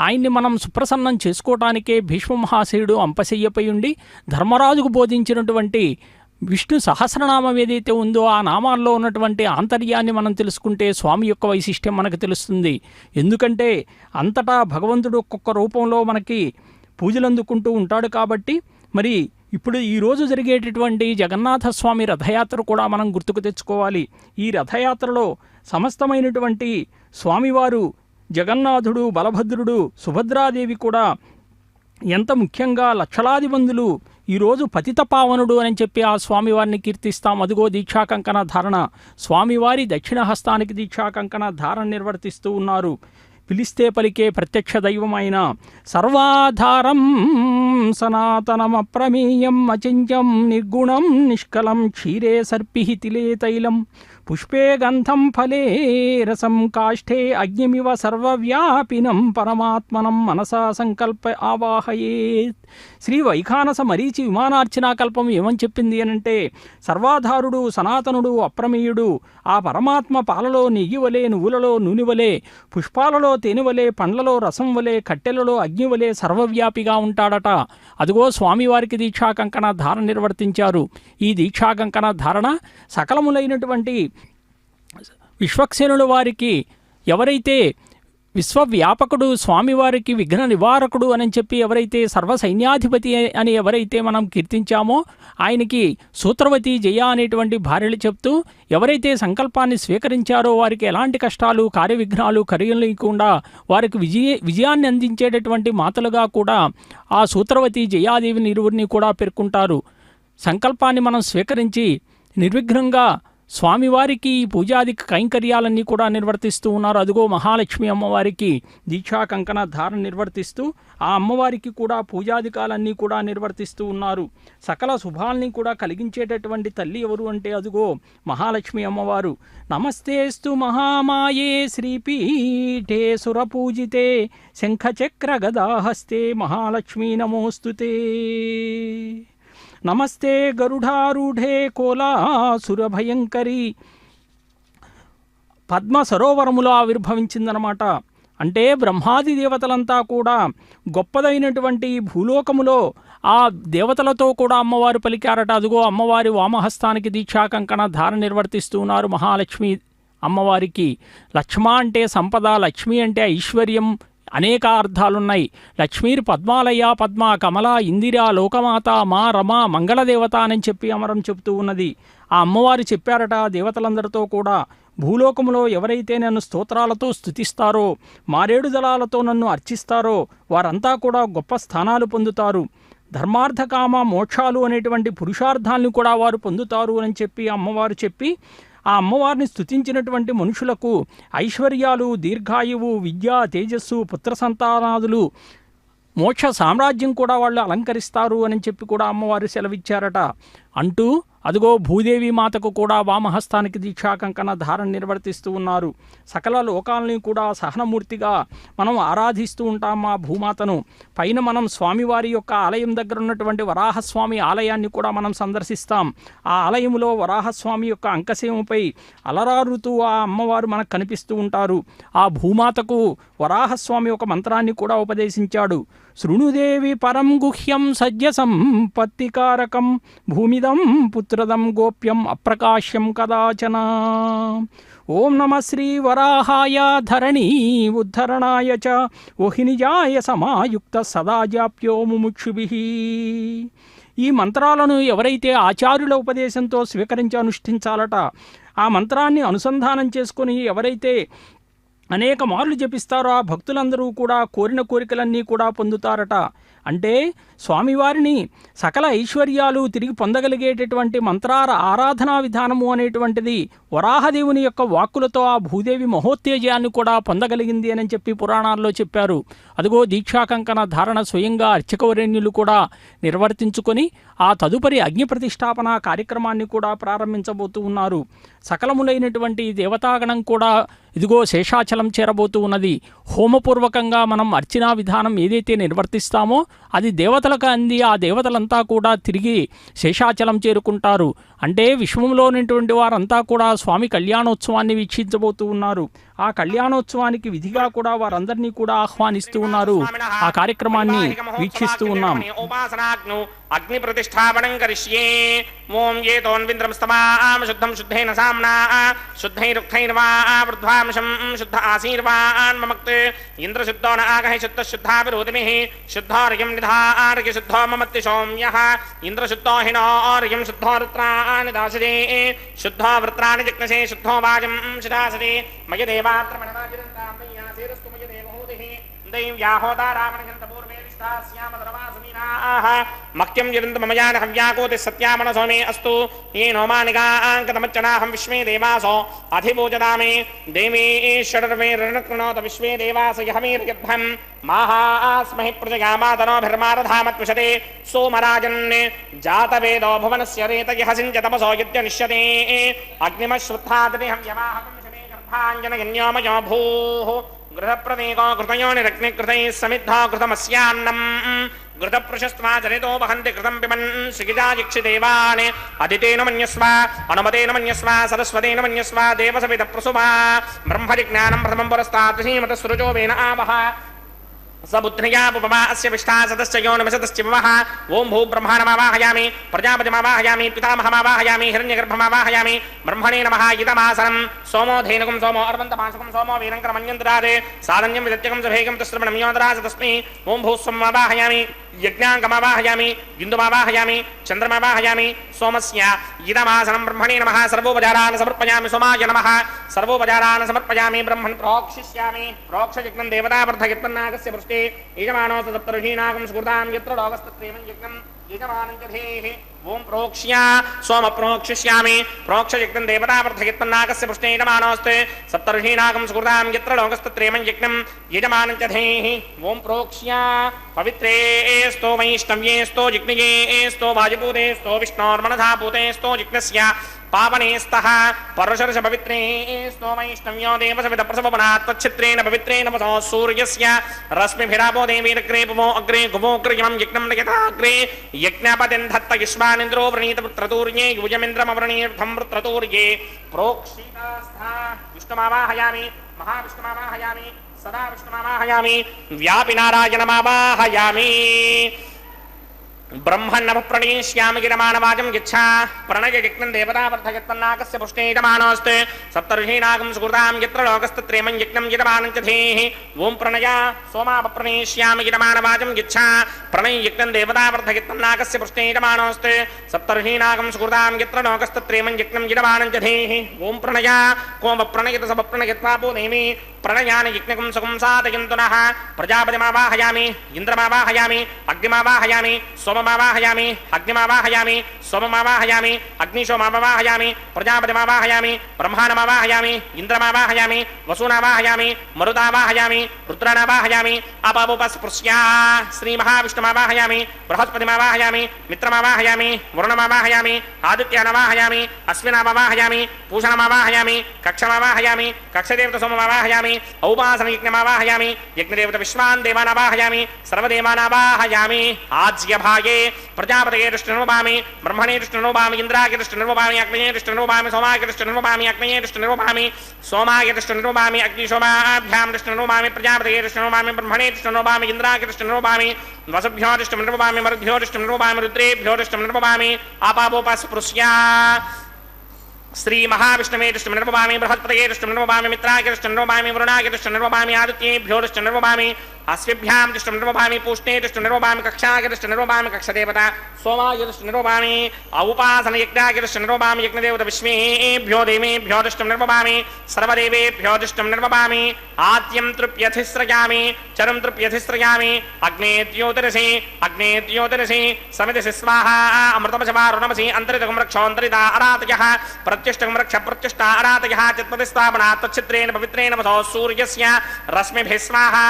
ఆయన్ని మనం సుప్రసన్నం చేసుకోవటానికే భీష్మ మహాశయుడు అంపశయ్యపై ఉండి ధర్మరాజుకు బోధించినటువంటి విష్ణు సహస్రనామం ఏదైతే ఉందో ఆ నామాల్లో ఉన్నటువంటి ఆంతర్యాన్ని మనం తెలుసుకుంటే స్వామి యొక్క వైశిష్ట్యం మనకు తెలుస్తుంది. ఎందుకంటే అంతటా భగవంతుడు ఒక్కొక్క రూపంలో మనకి పూజలు అందుకుంటూ ఉంటాడు. కాబట్టి మరి ఇప్పుడు ఈరోజు జరిగేటటువంటి జగన్నాథస్వామి రథయాత్ర కూడా మనం గుర్తుకు తెచ్చుకోవాలి. ఈ రథయాత్రలో సమస్తమైనటువంటి స్వామివారు జగన్నాథుడు, బలభద్రుడు, సుభద్రాదేవి కూడా ఎంత ముఖ్యంగా లక్షలాది మందులు ఈరోజు పతిత పావనుడు అని ఆ స్వామివారిని కీర్తిస్తాం. అదిగో దీక్షాకంకణ ధారణ, స్వామివారి దక్షిణ హస్తానికి దీక్షాకంకణ ధారణ నిర్వర్తిస్తూ ఉన్నారు. పిలిస్తే పలికే ప్రత్యక్ష దైవమైన సర్వాధారం సనాతనమప్రమేయం అచింత్యం నిర్గుణం నిష్కలం క్షీరే సర్పి తిలే తైలం పుష్పే గంధం ఫలే రసం కాష్ఠే అగ్నిమివ సర్వవ్యాపినం పరమాత్మనం మనసా సంకల్ప ఆవాహయేత్. శ్రీ వైఖానస మరీచి విమానార్చనాకల్పం ఏమని చెప్పింది అనంటే సర్వాధారుడు సనాతనుడు అప్రమేయుడు ఆ పరమాత్మ పాలలో నెయ్యి వలె, నువ్వులలో నూనె వలె, పుష్పాలలో తేనె వలె, పండ్లలో రసం వలె, కట్టెలలో అగ్ని వలె సర్వవ్యాపిగా ఉంటాడట. అదిగో స్వామివారికి దీక్షాకంకణ ధారణ నిర్వర్తించారు. ఈ దీక్షాకంకణ ధారణ సకలములైనటువంటి విశ్వక్సేనుల వారికి ఎవరైతే విశ్వవ్యాపకుడు స్వామివారికి విఘ్న నివారకుడు అని ఎవరైతే సర్వసైన్యాధిపతి అని ఎవరైతే మనం కీర్తించామో ఆయనకి సూత్రవతి జయ అనేటువంటి భార్యలు చెప్తూ ఎవరైతే సంకల్పాన్ని స్వీకరించారో వారికి ఎలాంటి కష్టాలు కార్యవిఘ్నాలు కలిగలేకుండా వారికి విజయాన్ని అందించేటటువంటి మాతలుగా కూడా ఆ సూత్రవతి జయాదేవిని ఇరువురిని కూడా పేర్కొంటారు. సంకల్పాన్ని మనం స్వీకరించి నిర్విఘ్నంగా స్వామివారికి పూజాది కైంకర్యాలన్నీ కూడా నిర్వర్తిస్తూ ఉన్నారు. అదిగో మహాలక్ష్మి అమ్మవారికి దీక్షా కంకణ ధారణ నిర్వర్తిస్తూ ఆ అమ్మవారికి కూడా పూజాదికాలన్నీ కూడా నిర్వర్తిస్తూ ఉన్నారు. సకల శుభాల్ని కూడా కలిగించేటటువంటి తల్లి ఎవరు అంటే అదిగో మహాలక్ష్మి అమ్మవారు. నమస్తేస్తు మహామాయే శ్రీపీఠే సురపూజితే శంఖచక్ర గదాహస్తే మహాలక్ష్మీ నమోస్తుతే. నమస్తే గరుడారూఢే కోలాసురభయంకరి. పద్మ సరోవరములో ఆవిర్భవించిందనమాట. అంటే బ్రహ్మాది దేవతలంతా కూడా గొప్పదైనటువంటి భూలోకములో ఆ దేవతలతో కూడా అమ్మవారు పలికారట. అదిగో అమ్మవారి వామహస్తానికి దీక్షాకంకణ ధారణ నిర్వర్తిస్తూ ఉన్నారు మహాలక్ష్మి అమ్మవారికి. లక్ష్మ అంటే సంపద, లక్ష్మి అంటే ఐశ్వర్యం, అనేక అర్థాలున్నాయి. లక్ష్మీర్ పద్మాలయ, పద్మ, కమల, ఇందిరా, లోకమాత, మా రమ, మంగళదేవత అని అమరం చెప్తూ ఉన్నది. ఆ అమ్మవారు చెప్పారట దేవతలందరితో కూడా, భూలోకములో ఎవరైతే నన్ను స్తోత్రాలతో స్తుతిస్తారో, మారేడు దళాలతో నన్ను అర్చిస్తారో వారంతా కూడా గొప్ప స్థానాలు పొందుతారు. ధర్మార్థకామ మోక్షాలు అనేటువంటి పురుషార్థాలను కూడా వారు పొందుతారు అని అమ్మవారు చెప్పి ఆ అమ్మవారిని స్తుతించినటువంటి మనుషులకు ఐశ్వర్యాలు, దీర్ఘాయువు, విద్య, తేజస్సు, పుత్ర సంతానాదులు, మోక్ష సామ్రాజ్యం కూడా వాళ్ళు అలంకరిస్తారు అని కూడా అమ్మవారు సెలవిచ్చారట. అంటూ అదిగో భూదేవి మాతకు కూడా వామహస్తానికి దీక్షా కంకణ ధారణ నిర్వర్తిస్తూ ఉన్నారు. సకల లోకాలని కూడా సహనమూర్తిగా మనం ఆరాధిస్తూ ఉంటాం ఆ భూమాతను. పైన మనం స్వామివారి యొక్క ఆలయం దగ్గర ఉన్నటువంటి వరాహస్వామి ఆలయాన్ని కూడా మనం సందర్శిస్తాం. ఆ ఆలయంలో వరాహస్వామి యొక్క అంకసేమపై అలరారుతూ ఆ అమ్మవారు మనకు కనిపిస్తూ ఉంటారు. ఆ భూమాతకు వరాహస్వామి ఒక మంత్రాన్ని కూడా ఉపదేశించాడు. శృణుదేవి పరం గుహ్యం సజ్జ సంపత్తికారకం భూమిదం పుత్రదం గోప్యం అప్రకాశ్యం కదాచన. ఓం నమ శ్రీ వరాహాయ ధరణీ ఉద్ధరణాయ చ ఓహినిజాయ సమాయుక్త సదా జాప్యో ముముక్షుభిః. ఈ మంత్రాలను ఎవరైతే ఆచార్యుల ఉపదేశంతో స్వీకరించి అనుష్ఠించాలట, ఆ మంత్రాన్ని అనుసంధానం చేసుకొని ఎవరైతే అనేక మార్లు జపిస్తారో ఆ భక్తులందరూ కూడా కోరిన కోరికలన్నీ కూడా పొందుతారట. అంటే స్వామివారిని సకల ఐశ్వర్యాలు తిరిగి పొందగలిగేటటువంటి మంత్రార ఆరాధనా విధానము అనేటువంటిది వరాహదేవుని యొక్క వాక్కులతో ఆ భూదేవి మహోత్తేజాన్ని కూడా పొందగలిగింది అని చెప్పి పురాణాల్లో చెప్పారు. అదిగో దీక్షాకంకణ ధారణ స్వయంగా అర్చకవరేణ్యులు కూడా నిర్వర్తించుకొని ఆ తదుపరి అగ్ని ప్రతిష్టాపన కార్యక్రమాన్ని కూడా ప్రారంభించబోతూ ఉన్నారు. సకలములైనటువంటి దేవతాగణం కూడా ఇదిగో శేషాచలం చేరబోతూ ఉన్నది. హోమపూర్వకంగా మనం అర్చనా విధానం ఏదైతే నిర్వర్తిస్తామో అది దేవతలకు అంది. ఆ దేవతలంతా కూడా తిరిగి శేషాచలం చేరుకుంటారు. అంటే విశ్వంలో ఉన్నటువంటి వారంతా కూడా స్వామి కళ్యాణోత్సవాన్ని వీక్షించబోతూ ఉన్నారు. ఆ కళ్యాణోత్సవానికి విధిగా కూడా వారందరినీ కూడా ఆహ్వానిస్తూ ఉన్నారు. ఆ కార్యక్రమాన్ని వీక్షిస్తూ ఉన్నాం. అగ్ని ప్రతిష్టాపనం కరిష్యే. ఓం ఏతోన్వింద్రం స్తమాం శుద్ధం శుద్ధేన సామ్నా శుద్ధైరుక్తైర్వా వృద్ధ్వాంశం శుద్ధ ఆశీర్వాన్ మమక్త్ ఇంద్రశుద్ధో న ఆగహ శుద్ధ శుద్ధాభిరోధిమిః శుద్ధార్యం నిధార్య శుద్ధో మమత్తి సౌమ్యః ఇంద్రశుద్ధో హినోర్యం శుద్ధో వృత్రాణి దాసదే శుద్ధో వృత్రాణి జిగ్నసే శుద్ధో వాజం శిదాసదే మయ దేవాత్రమణరాజిరంతాం దయ్యాసేరస్తు మయ దేవహూతిః దైవ్యాహోదారామణయంతపూర్వే విష్టాస్యామధర్వాసుమీనాః మక్యం జిరంతమమయాన హవ్యాకోతి సత్యామన సోమే అస్తు ఏనో మానికాంకతమచ్చనాహం విశ్వే దేవాసో అధిపూజదామే దేవీ షడర్వే రణకృణోత విశ్వే దేవాస యహమీర్యధ్వం మాహాస్మహి ప్రజగామాతనోభిర్మారధామత్విషతే సోమరాజన్ జాతవేదో భువనస్య రేతయః సించతమసో యజ్ఞనిష్యతే అగ్నిమశ్రుత్థాదిహం యవాహకం శనే గర్భాంజనగన్యోమయో భూః గృహప్రదేకో కృతయోనిరగ్నికృతైః సమిద్ధో కృతమస్యాన్నం గృతపృశస్త్వా జనితో వహంతి కృతం పిబన్ శిగిజాజిక్షిదేవాన్ అదితేన మన్యస్వ అనుమతేన మన్యస్వ సరస్వతేన మన్యస్వ దేవసవిత ప్రసుమా బ్రహ్మజిజ్ఞానం ప్రథమం పురస్తాత్ శ్రీమత సృజో వేన ఆవహ సబుద్ధ్రియా పుపమా అస్య విష్ఠా సదశ్చ యోనిమసదశ్చ వివహ. ఓం భూ బ్రహ్మాణమావాహయామి ప్రజాపతిమావాహయామి పితామహమావాహయామి హిరణ్యగర్భమావాహయామి బ్రహ్మణే నమః ఇదమాసనం సోమో ధేనుకం సోమో అర్వంతమాసకం సోమో వీరంకరమన్యంతరాదే సాధన్యం విదత్యకం సభేకం తస్రమణం యోదరాస తస్మై. ఓం భూస్వమావాహయామి యజ్ఞాంగమావాహయామి బిందుమావాహయామి చంద్రమావాహయామి సోమస్య ఇదమాసనం బ్రహ్మణే నమః సర్వోపచారాన్ సమర్పయామి సోమాయ నమః సర్వోపచారాన్ సమర్పయామి బ్రహ్మణ్ ప్రోక్షిష్యామి. ప్రోక్షయజ్ఞం దేవతావర్ధయత్మన్నాగస్య పృష్టే యజమానో సప్తర్షీనాగం స్ఫుర్తాం యత్ర లోకస్తత్రేవం యజ్ఞం యజమానం జధేః. ఓం ప్రోక్ష్య సోమ ప్రోక్షిష్యామి. ప్రోక్షయజ్ఞం దేవతావర్ధయత్మన్నాగస్య పృష్టే యజమానోస్తే సప్తర్షీనాగం స్ఫుర్తాం యత్ర లోకస్తత్రేవం యజ్ఞం యజమానం జధేః. ఓం ప్రోక్ష్య పవిత్రే स्तो వైష్ణవ్యే स्तो జిగ్నియే स्तो వాయుభూతే स्तो విష్ణోర్మనధా భూతే स्तो జిగ్నస్య పావనే స్తః పరుషర్ష పవిత్రే स्तो వైష్ణవ్యో దేవసవిత ప్రసవనాత్ తచ్చిత్రేణ పవిత్రేణ వసో సూర్యస్య రశ్మిభిరాపో దేవీరగ్రే పుమో అగ్రే గుమోగ్రయమం యజ్ఞం నయతాగ్రే యజ్ఞపతిం దత్త యుష్మానింద్రో వ్రణీత పుత్రతూర్యే యూయమింద్రమవ్రణీర్థం పుత్రతూర్యే. ప్రోక్షితాస్థా విష్ణుమావాహయామి మహావిష్ణుమావాహయామి సదా విష్ణుమావాహయామి వ్యాపి నారాయణమావాహయామి. బ్రహ్మన్నవ ప్రణీష్యామి గిరమాణవాజం గిచ్చా ప్రణయ యజ్ఞం దేవతావర్ధయత్మన్నాకస్య పుష్టే యజమానోస్తే సప్తర్షీనాగం సుకృతాం యత్ర లోకస్తత్రేమం యజ్ఞం యజమానం చ ధేః. ఓం ప్రణయ సోమాపప్రణీష్యామి గిరమాణవాజం గిచ్చా ప్రణయ యజ్ఞం దేవతావర్ధయత్మన్నాకస్య పుష్టే యజమానోస్తే సప్తర్షీనాగం సుకృతాం యత్ర లోకస్తత్రేమం యజ్ఞం యజమానం చ ధేః. ఓం ప్రణయ కోమప్రణయత సపప్రణయత్వాపో నేమి ప్రణయాని యజ్ఞకం సుఖం సాధయంతునః ప్రజాపతిమావాహయామి ఇంద్రమావాహయామి అగ్నిమావాహయామి సోమమావాహయామి అగ్నిమావాహయామి సోమమావాహయామి అగ్నిశోమావాహయామి ప్రజాపతిమావాహయామి బ్రహ్మాణమావాహయామి ఇంద్రమావాహయామి వసూనావాహయామి మరుతావాహయామి రుద్రానావాహయామి అపాపస్పృశ్యా శ్రీ మహావిష్ణుమావాహయామి బృహస్పతిమావాహయామి మిత్రమావాహయామి వరుణమావాహయామి ఆదిత్యానవాహయామి అశ్వినామావాహయామి పూషణమావాహయామి కక్షమావాహయామి కక్షదేవత సోమమావాహయామి ఔపాసన యజ్ఞమావాహయామి యజ్ఞదేవత విశ్వాన్ దేవానావాహయామి సర్వదేవానావాహయామి ఆజ్యభాగే ప్రజాపతయే దృష్టిర్వపామి బ్రహ్మణే దృష్టిర్వపామి ఇంద్రాయ దృష్టిర్వపామి అగ్నయే దృష్టిర్వపామి సోమాయ దృష్టిర్వపామి అగ్నయే దృష్టిర్వపామి సోమాయ దృష్టిర్వపామి అగ్నిశోమాభ్యాం దృష్టిర్వపామి ప్రజాపతయే దృష్టిర్వపామి బ్రహ్మణే దృష్టిర్వపామి ఇంద్రాయ దృష్టిర్వపామి వసుభ్యో దృష్టిర్వపామి మరుభ్యో దృష్టిర్వపామి రుద్రేభ్యో దృష్టిర్వపామి ఆపాపోపస్పృశ్యా శ్రీ మహావిష్ణవే దృష్టిర్వపామి బృహస్పతయే దృష్టిర్వపామి మిత్రాయ దృష్టిర్వపామి వరుణాయ దృష్టిర్వపామి ఆదిత్యేభ్యో దృష్టిర్వపామి అశ్విభ్యాం దృష్టిర్వపామి పూష్ణే దృష్టిర్వపామి కక్షాయ దృష్టిర్వపామి కక్షదేవత సోమాయ దృష్టిర్వపామి ఔపాసన యజ్ఞాయ దృష్టిర్వపామి యజ్ఞదేవత విశ్వేభ్యో దేవేభ్యో దృష్టిర్వపామి సర్వదేవేభ్యో దృష్టిర్వపామి ఆద్యం తృప్యధిస్రయామి చరం తృప్యధిస్రయామి అగ్నేద్యోతిరసి సమితిసి స్వాహా అమృతమశవారుణమసి అంతరితకం రక్షోంతరిత అరాతయః ప్రత్యుష్టకం రక్ష ప్రత్యుష్ట అరాతయః చిత్పతిస్థాపనా తచ్చిత్రేణ పవిత్రేణ వసో సూర్యస్య రశ్మిభిः స్వాహా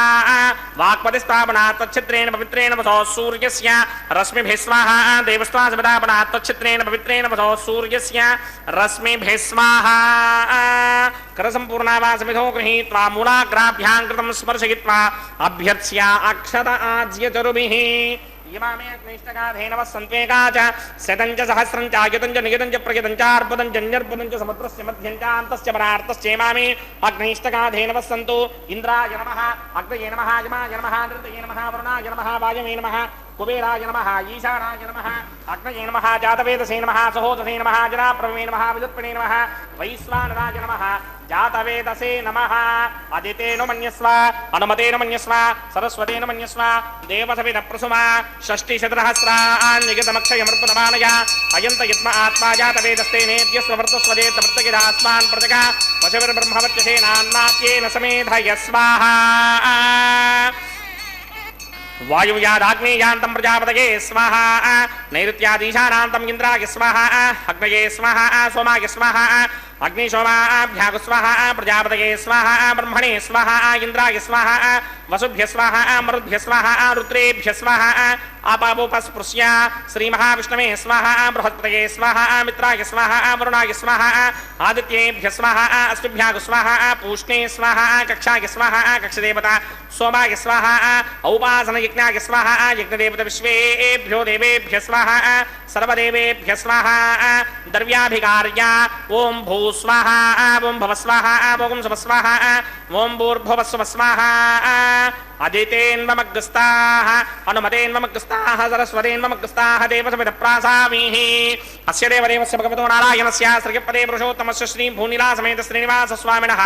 వాక్పతిస్థాపనా తచ్చిత్రేణ పవిత్రేణ వసో సూర్యస్య రశ్మిభిः స్వాహా దేవస్వాసపదాపనా తచ్చిత్రేణ పవిత్రేణ వసో సూర్యస్య రశ్మిభిः స్వాహా కరసంపూర్ణావాసమిధో గృహీత్వా మూలాగ్రాభ్యాం కృతం స్పర్శయిత్వా అభ్యర్చ్య అక్షత ఆజ్యచరుభిः ఇమామే అగ్నిష్టగాధేన వసంత్వేకా చ శతం చ సహస్రం చ ఆయుతం చ నియుతం చ ప్రయుతం చ అర్బుదం చ న్యర్బుదం చ సముద్రస్య మధ్యం చ అంతస్య పరార్తస్యేమామే అగ్నిష్టగాధేన వసంతు ఇంద్రాయ నమః అగ్నయే నమః యమాయ నమః నృతయే నమః వరుణాయ నమః వాయవే నమః కుబేరాయ నమః ఈశానాయ నమః అగ్నయే నమః జాతవేదసే నమః సహోదసే నమః జనాప్రవే నమః విదుత్పణే నమః వైశ్వానరాయ నమః జాతవేదసే నమః అదితేన మన్యస్వ అనుమతేన మన్యస్వ సరస్వతేన మన్యస్వ దేవసవిద ప్రసుమా షష్టిశతసహస్రాన్యగతమక్షయమర్పణమానయ అయంత యత్మ ఆత్మా జాతవేదస్తే నేద్యస్వ వర్తస్వదేత వర్తగిరాస్మాన్ ప్రతక పశవిర్బ్రహ్మవత్యసేనాన్నాత్యేన సమేధయ స్వాహా వాయువ్యాదాగ్నేయాంతం ప్రజాపతయే స్వాహా నైరుత్యాదీశానాంతం ఇంద్రాయ స్వాహా అగ్నయే స్వాహా సోమాయ స్వాహా అగ్నిశోమాభ్యాగు స్వాహా ప్రజాపతయే స్వాహా బ్రహ్మణే స్వాహా ఇంద్రాయ స్వాహా వసుభ్య స్వాహా మరుద్భ్య స్వాహా రుద్రేభ్య స్వాహా ఆపాపోపస్పృశ్య శ్రీ మహావిష్ణవే స్వాహా బృహస్పతయే స్వాహా మిత్రాయ స్వాహా వరుణాయ స్వాహా ఆదిత్యేభ్య స్వాహా అశ్విభ్యాగు స్వాహా పూష్ణే స్వాహా కక్షాయ స్వాహా కక్షదేవత సోమాయ స్వాహా ఔపాసన యజ్ఞాయ స్వాహా యజ్ఞదేవత విశ్వేభ్యో దేవేభ్య స్వాహా సర్వదేవేభ్య స్వాహా ద్రవ్యాభికార్య ఓం భూ స్వాహా ఓం భవ స్వాహా ఓం శుభ స్వాహా ఓం భూర్భువ శుభ స్వాహా అదితేన్వమగ్రస్తాః అనుమతేన్వమగ్రస్తాః సరస్వతేన్వమగ్రస్తాః దేవసమిత ప్రాసామీః అస్య దేవదేవస్య భగవతో నారాయణస్య శ్రీపదే పురుషోత్తమస్య శ్రీ భూనిలాసమేత శ్రీనివాస స్వామినః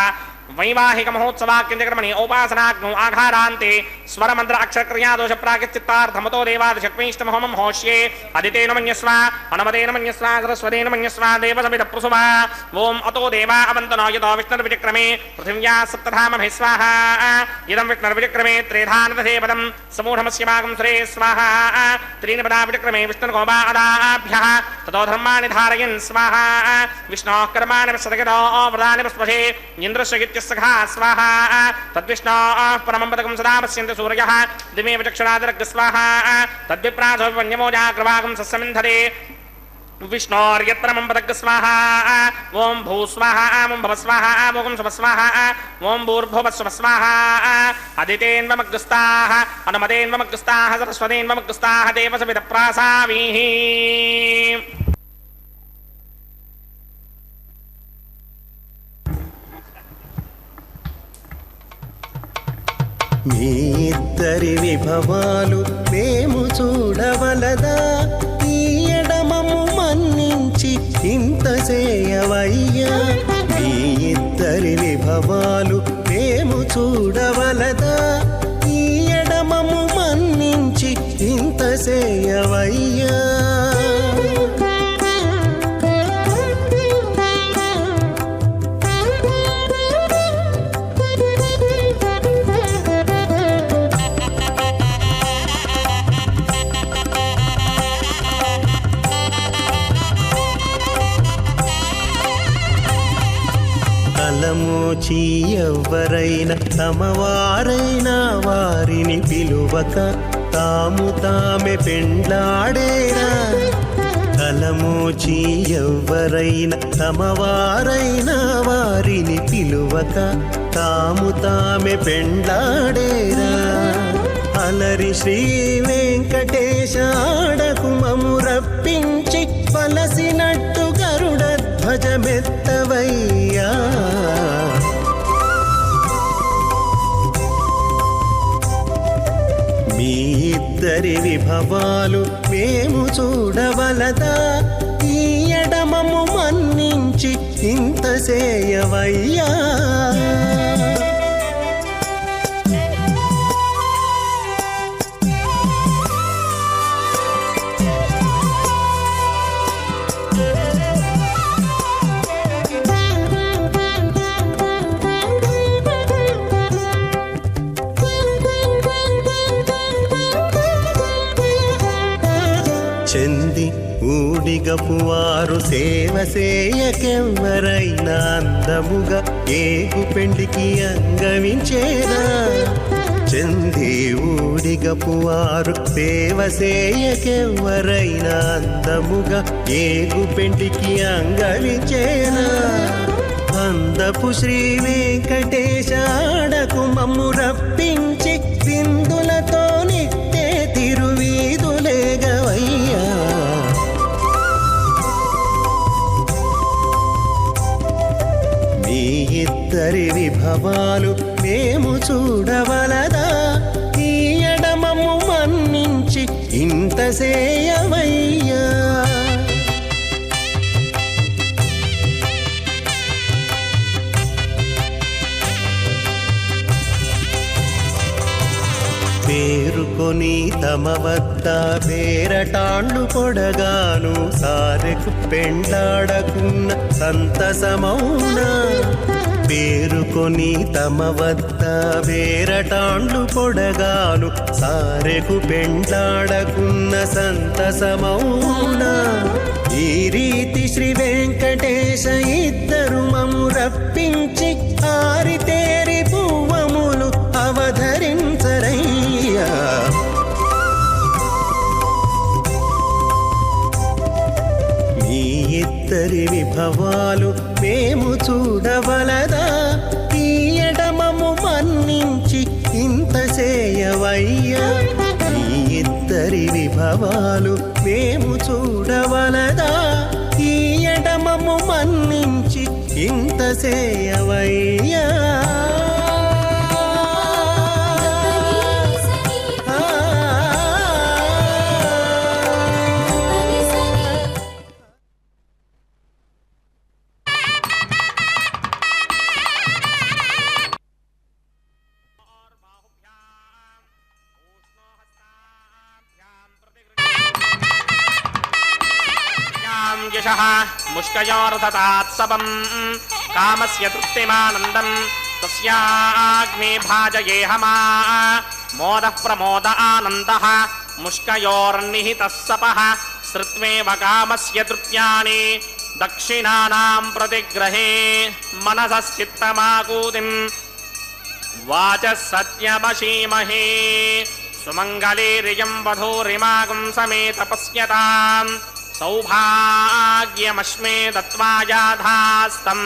వైవాహిక మహోత్సవాక్యంజకర్మణి ఔపాసనాగ్నౌ ఆఘారాంతే స్వరమంత్ర అక్షరక్రియాదోష ప్రాగచిత్తార్థమతో దేవాదశక్వైష్టమహోమం హోష్యే అదితేన మన్యస్వ అనుమతేన మన్యస్వ సరస్వతేన మన్యస్వ దేవసమిత ప్రసుమ ఓం అతో దేవా అవంతనో యతో విష్ణుర్విచక్రమే పృథివ్యా సప్తధామభిः స్వాహా ఇదం విష్ణుర్విచక్రమే త్రేధానదశేపదం సమూఢమస్య భాగం శ్రే స్వాహా త్రీని పదా విచక్రమే విష్ణుర్గోపాదాభ్యः తతో ధర్మాణి ధారయన్ స్వాహా విష్ణోః కర్మాణి సదగతో వ్రతాని పుష్పశే ఇంద్రస్య సఖా స్వాహా తద్విష్ణోః పరమం పదకం సదా పశ్యంతి సూర్యః దిమే విచక్షణాదిరగ్ర స్వాహా తద్విప్రాసో వన్యమోజాగ్రవాగం సస్యమింధరే విష్ణోర్యత్పరమం పదగ్ర స్వాహా ఓం భూ స్వాహా ఓం భవ స్వాహా ఓం శుభ స్వాహా ఓం భూర్భువ శుభ స్వాహా అదితేన్వమగ్రస్తాః అనుమతేన్వమగ్రస్తాః సరస్వతేన్వమగ్రస్తాః దేవసమిత ప్రాసామీః మీ ఇద్దరి విభవాలు మేము చూడవలదా ఈ ఎడమము మన్నించి ఇంత చేయవయ్యా మీ ఇద్దరి విభవాలు మేము చూడవలదా ఈ ఎడమము మన్నించి ఇంత చేయవయ్యా తలమోచి ఎవ్వరైనా తమవారైనా వారిని పిలువక తాము తామే పెండ్లాడేరా. తలమోచి ఎవ్వరైనా తమవారైనా వారిని పిలువక తాము తామే పెండ్లాడేరా. అలరి శ్రీ వెంకటేశ ఆడకు మము రప్పించి వలసినట్టు గరుడ ధ్వజమెత్తవయ్యా. మీ ఇద్దరి విభవాలు మేము చూడవలదా, ఈ ఎడమము మన్నించి ఇంత సేయవయ్యా. చెంది ఊడిగపు వారు సేవ సేయకెవ్వరైనా అందముగా ఏగు పెండికి అంగవించేరా. చెంది ఊడిగపు వారు సేవ సేయకెవ్వరైనా అందముగా ఏగు పెండికి అంగవించేరా. అందపు శ్రీ వెంకటేశ ఆడకు మమ్ము రప్పించి విందులతో నిట్టే తిరువీధులేగవయ్యా. మీ ఇద్దరి విభవాలు మేము చూడవలదా, ఈ ఎడమము మన్నించి ఇంత సేయవయ్యా. పేరుకొని తమ వద్ద వేరటాండ్లు పొడగాను సారెకు పెండాడకున్న సంతసమౌనా. పేరుకొని తమ వద్ద వేరటాండ్లు పొడగాను సారెకు పెండాడకున్న సంతసమౌనా. ఈ రీతి శ్రీ వెంకటేశ ఇద్దరు మము రప్పించి ఆరితేరి పువ్వములు అవధరించరయ్యా. మీ ఇద్దరి విభవాలు మేము చూడవలదా, ఈ ఎడమము మన్నించి ఇంత సేయవయ్యా. మీ ఇద్దరి విభవాలు మేము చూడవలదా, ఈ ఎడమము మన్నించి ఇంత సేయవయ్యా. यशः मुष्कयोरथतात्सवम् कामस्य तृप्तिमानन्दम् तस्याग्ने भाजयेहमा मोदः प्रमोद आनन्दः मुष्कयोर्निहितः सपः श्रुत्वेव कामस्य तृप्त्यानि दक्षिणानां प्रतिग्रहे मनसश्चित्तमाकूतिम् वाचः सत्यमशीमहे सुमङ्गलेरियं वधूरिमागुं समेत पश्यताम् सौभाग्यमश्मे दत्त्वा याधास्तम्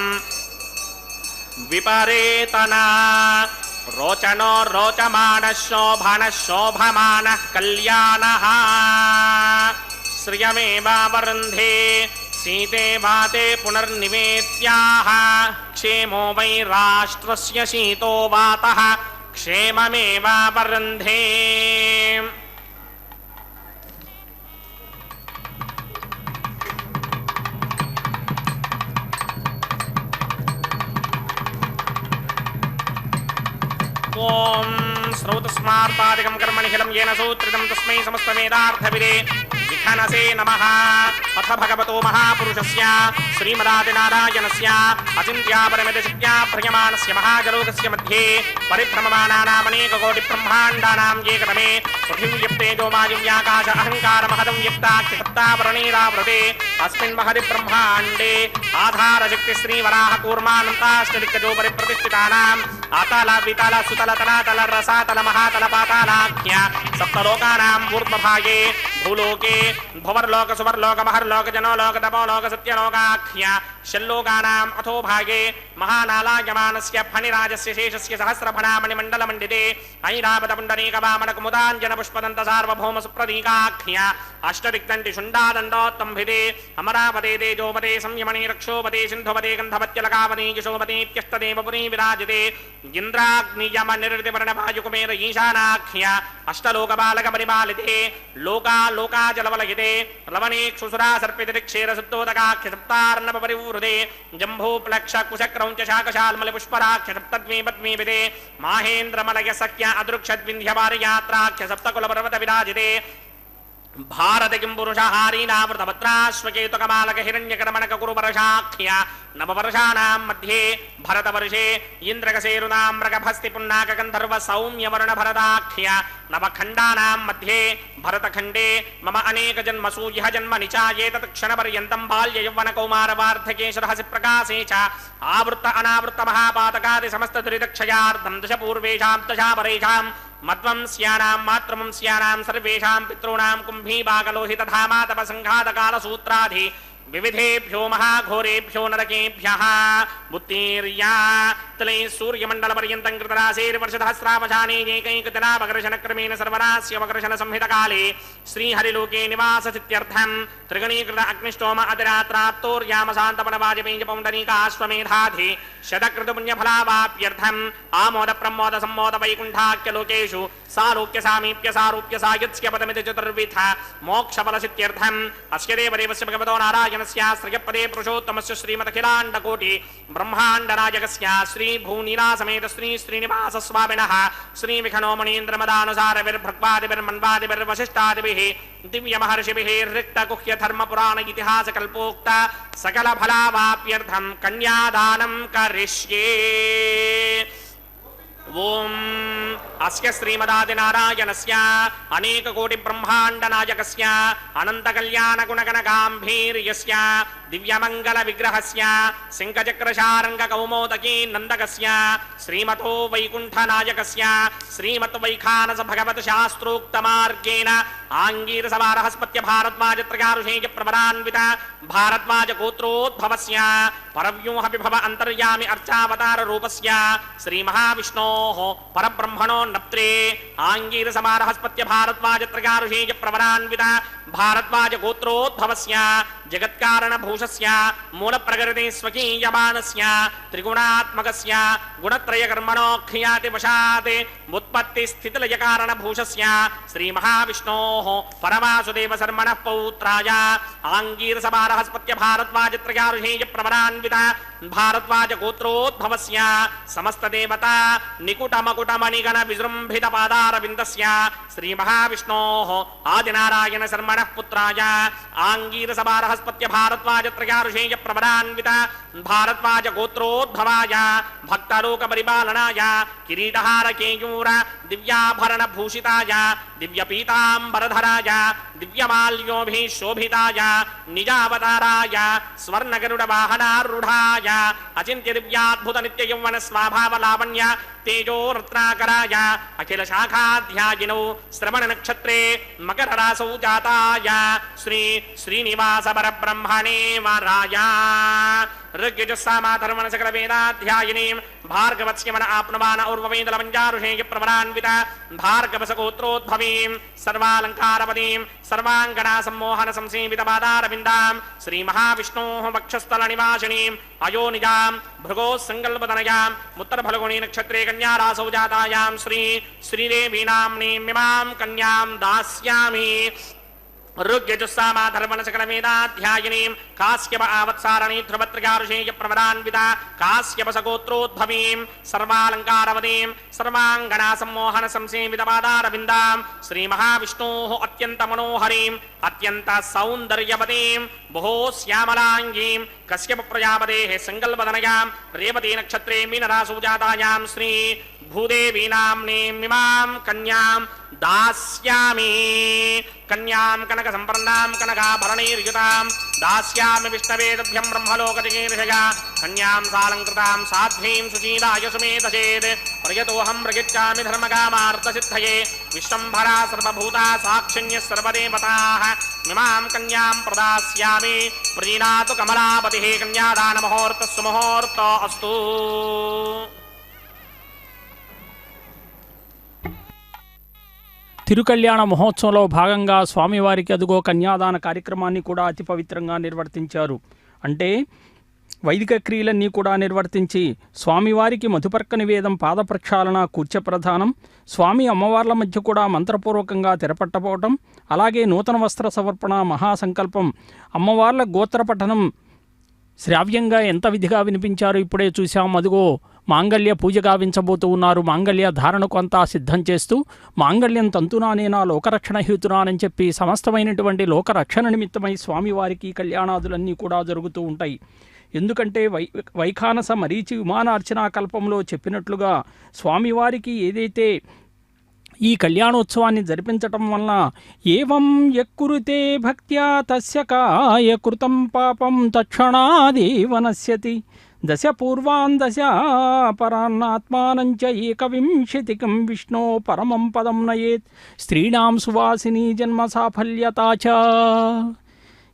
विपरेतना रोचनो रोचमानः शोभनः शोभमानः कल्याणः श्रियमेवावरुन्धे सीते वाते पुनर्निवेद्याः क्षेमो वै राष्ट्रस्य शीतो वातः क्षेममेवावरुन्धे ओम श्रौतस्मार्तादिकं कर्मणिखिलं येन सूत्रितं तस्मै समस्तवेदार्थविदे విఖనసే నమః. అథ భగవతో మహాపురుషస్య శ్రీమదాదినారాయణస్య అచింత్యాపరిమితశక్త్యా భ్రయమాణస్య మహాజలోకస్య మధ్యే పరిభ్రమమానానామనేకకోటి బ్రహ్మాండానాం ఏకతమే పృథివ్యప్తేజో వాయువ్యాకాశ అహంకార మహదం వ్యక్తాక్షిప్తావరణీరావృతే అస్మిన్ మహది బ్రహ్మాండే ఆధారశక్తి శ్రీవరాహ కూర్మానంతాష్టదిక్కజో పరిప్రతిష్ఠితానాం అతల వితల సుతల తలాతల రసాతల మహాతల పాతాళాఖ్య సప్తలోకానాం ఊర్ధ్వభాగే భూలోకే భువర్లోక సువర్లోక మహర్లోక జనోలోక తపోలోక సత్యలోకాఖ్య షల్లోకానాం అథో భాగే మహానాలాయమానస్య ఫణిరాజస్య శేషస్య సహస్రఫణామణిమండలమండితే ఐరావతపుండరీకవామనకుముదాంజన పుష్పదంత సార్వభౌమ సుప్రదీకాఖ్య అష్టదిక్తంటి శుండాదండోత్తంభిదే అమరావతే తేజోపతే సంయమనే రక్షోపతే సింధుపతే గంధవత్యలకావతే యశోపతేత్యష్టదేవపురీ విరాజితే ఇంద్రాగ్నియమ నిర్దివర్ణవాయుకుమేర ఈశానాఖ్య అష్టలోకబాలక పరిపాలితే లోకాలోకాజలవలయితే లవణేక్షుసురా సర్పితి క్షీర సుప్తోదకాఖ్య సప్తార్ణవ పరివృతే జంభూప్లక్ష కుశక్రౌంచ శాకశాల్మలి పుష్పరాఖ్య సప్తద్వీపద్వీపితే మాహేంద్రమలయ సఖ్య అదృక్షద్వింధ్యవారయాత్రాఖ్య సప్తకుల పర్వత విరాజితే భారత కిం పురుషహారీనావృతభద్రాశ్వకేతుకమాలక హిరణ్యకరమణక కురువర్షాఖ్య నవవర్షాణాం మధ్యే భరతవర్షే ఇంద్రకసేరునామ్రగభస్తి పున్నాక గంధర్వ సౌమ్యవర్ణ భరతాఖ్య నవఖండానాం మధ్యే భరతఖండే మమ అనేక జన్మసు ఇహ జన్మ నిచాయేతత్ క్షణపర్యంతం బాల్య యౌవన కౌమార వార్ధకేశరహసి ప్రకాశే చ ఆవృత్త అనావృత్త మహాపాతకాది సమస్త దురితక్షయార్థం దశ పూర్వేషాం దశా పరేషాం మద్వంస్యానాం మాతృవంస్యానాం సర్వేషాం పితॄణాం కుంభీబాగలోహితధామా తప సంఘాతకాలసూత్రాధి వివిధేభ్యో మహాఘోరేభ్యో నరకేభ్యః ఉత్తీర్యా తలే సూర్యమండల పర్యంతం కృతరాశేర్వర్షధస్రావశానే ఏకైకజనాపకర్షణక్రమేణ సర్వరాస్యవకర్షణ సంహితకాలే శ్రీహరిలోకే నివాససిత్యర్థం త్రిగణీకృత అగ్నిష్టోమ అతిరాత్రాత్తోర్యామశాంతపనవాజపేంజపౌండరీకాశ్వమేధాధి శతకృతపుణ్యఫలావాప్యర్థం ఆమోద ప్రమోద సమ్మోద వైకుంఠాఖ్యలోకేషు సాలోక్య సామీప్య సారూప్య సాయుత్స్య పదమితి చతుర్విధ మోక్షఫలసిత్యర్థం అస్య దేవదేవస్య భగవతో నారాయణస్య శ్రియపదే పురుషోత్తమస్య శ్రీమదఖిలాండకోటి బ్రహ్మాండనాయకస్య శ్రీ భూనీలాసమేత శ్రీ శ్రీనివాస స్వామినః శ్రీ విఖనోమణీంద్రమదానుసారవిర్భృగ్వాదిభిర్వశిష్టాదిభిః దివ్య మహర్షిభిః రిక్త గుహ్య ధర్మ పురాణ ఇతిహాస కల్పోక్త సకల ఫలావాప్యర్థం కన్యాదానం కరిష్యే. ఓం అస్య శ్రీమదాదినారాయణస్య అనేక కోటి బ్రహ్మాండ నాయకస్య అనంత కళ్యాణ గుణగణ గాంభీర్యస్య దివ్యమంగళ విగ్రహస్య శంఖచక్రశారంగ కౌమోదకీ నందకస్య శ్రీమతో వైకుంఠ నాయకస్య శ్రీమత్ వైఖానస భగవత్ శాస్త్రోక్త మార్గేణ ఆంగీరస బృహస్పత్య భారద్వాజ త్రయారుషేయ ప్రవరాన్విత భారద్వాజ గోత్రోద్భవస్య పరవ్యూహ విభవ అంతర్యామి అర్చావతార రూపస్య శ్రీ మహావిష్ణోః పరబ్రహ్మణో నప్త్రే ఆంగీరస బృహస్పత్య భారద్వాజ త్రయారుషేయ ప్రవరాన్విత భారద్వాజ గోత్రోద్భవస్య జగత్కారణ భూషస్య మూల ప్రకృతి స్వకీయమానస్య త్రిగుణాత్మకస్య గుణత్రయ కర్మణో ఖ్యాతి వశాత్ ఉత్పత్తి స్థితిలయ కారణ భూషస్య శ్రీ మహావిష్ణోః పరమాసుదేవ శర్మణః పౌత్రాయ ఆంగీరస బృహస్పత్య భారద్వాజ త్రయారుషేయ ప్రవరాన్విత భారద్వాజ గోత్రోద్భవస్య సమస్త దేవతా నికుటమకుట మణిగణ విజృంభిత పాదార విందస్య శ్రీ మహావిష్ణోః ఆదినారాయణ శర్మణః పుత్రాయ ఆంగీరస బృహస్పత్య భారద్వాజ త్రయారుషేయ ప్రవరాన్విత భారద్వాజ గోత్రోద్భవాయ భక్తలోక పరిపాలనాయ కిరీటహార కేయూర దివ్యాభరణ భూషితాయ దివ్య పీతాంబరధరాయ దివ్యమాల్యోభిః శోభితాయ నిజావతారాయ స్వర్ణగరుడ వాహనారూఢాయ అచింత్య దివ్యాద్భుత నిత్య యౌవన స్వభావ లావణ్య తేజో రత్నాకరాయ అఖిల శాఖాధ్యాయినౌ శ్రవణ నక్షత్రే మకర రాసౌ జాతాయ శ్రీ శ్రీనివాస పరబ్రహ్మణే వరాయ ఋగ్యజస్సామాధర్మణ సకల వేదాధ్యాయినీం భార్గవస్యమన ఆప్నవాన ఊర్వవేదలమంజారుషేయ ప్రవరాన్విత భార్గవస గోత్రోద్భవీం సర్వాలంకారపదీం సర్వాంగణా సమ్మోహన సంసేవిత పాదారవిందాం శ్రీ మహావిష్ణోః వక్షస్థల నివాసినీం అయోనిజాం భృగో సంకల్పతనయాం ఉత్తర ఫల్గుణీ నక్షత్రే కన్యారాసౌ జాతాయాం శ్రీ శ్రీదేవీ నామ్నీం ఇమాం కన్యాం దాస్యామి. ऋग्यजुस्सामाधर्मणसकलमेधाध्यायिनीं काश्यप आवत्सारणी ध्रुवत्रिकारुषेय प्रवदान्विता काश्यपसगोत्रोद्भवीं सर्वालङ्कारवतीं सर्वाङ्गनासम्मोहनसंसेवितपादारविन्दां श्रीमहाविष्णोः अत्यन्तमनोहरीं अत्यन्तसौन्दर्यवतीं बहु श्यामलाङ्गीं कश्यप प्रजापतेः सङ्कल्पतनयां रेवती नक्षत्रे मीनरासौ जातायां श्री भूदेवी नाम्नीमिमां कन्यां दास्यामि कन्यां कनक संपन्नां कनकाभरणैर्युतां दास्यामि विष्णवेदभ्यं ब्रह्मलोकजगीर्षया कन्यां सालङ्कृतां साध्वीं सुचीदाय सुमेधचेत् प्रयतोऽहं प्रयच्छामि धर्मकामार्थसिद्धये विश्वम्भरा सर्वभूता साक्षिण्यः सर्वदेवताः इमां कन्यां प्रदास्यामि प्रीणातु कमलापतिः कन्यादानमुहूर्तः सुमुहूर्तो अस्तु। తిరుకళ్యాణ మహోత్సవంలో భాగంగా స్వామివారికి అదుగో కన్యాదాన కార్యక్రమాన్ని కూడా అతి పవిత్రంగా నిర్వర్తించారు. అంటే వైదిక క్రియలన్నీ కూడా నిర్వర్తించి స్వామివారికి మధుపర్క నివేదం పాద ప్రక్షాళన కూర్చ ప్రధానం, స్వామి అమ్మవార్ల మధ్య కూడా మంత్రపూర్వకంగా తెరపట్టపోవటం, అలాగే నూతన వస్త్ర సమర్పణ మహాసంకల్పం, అమ్మవార్ల గోత్ర పఠనం శ్రావ్యంగా ఎంత విధిగా వినిపించారు ఇప్పుడే చూశాం. అదుగో మాంగళ్య పూజ గావించబోతూ ఉన్నారు. మాంగళ్య ధారణకు అంతా సిద్ధం చేస్తూ మాంగళ్యం తంతునానేనా లోకరక్షణ హేతునానని చెప్పి సమస్తమైనటువంటి లోకరక్షణ నిమిత్తమై స్వామివారికి కళ్యాణాదులన్నీ కూడా జరుగుతూ ఉంటాయి. ఎందుకంటే వైఖానస మరీచి విమానార్చనా కల్పంలో చెప్పినట్లుగా స్వామివారికి ఏదైతే ఈ కళ్యాణోత్సవాన్ని జరిపించటం వలన ఏవం యక్కురుతే భక్త్యా తస్య కాయ కృతం పాపం తక్షణాదేవ నశ్యతి దశ పూర్వాన్ దశ పరాన్నాత్మానంచ ఏకవింశతికం విష్ణో పరమం పదం నయేత్ స్త్రీణాం సువాసిని జన్మ సాఫల్యతాచ.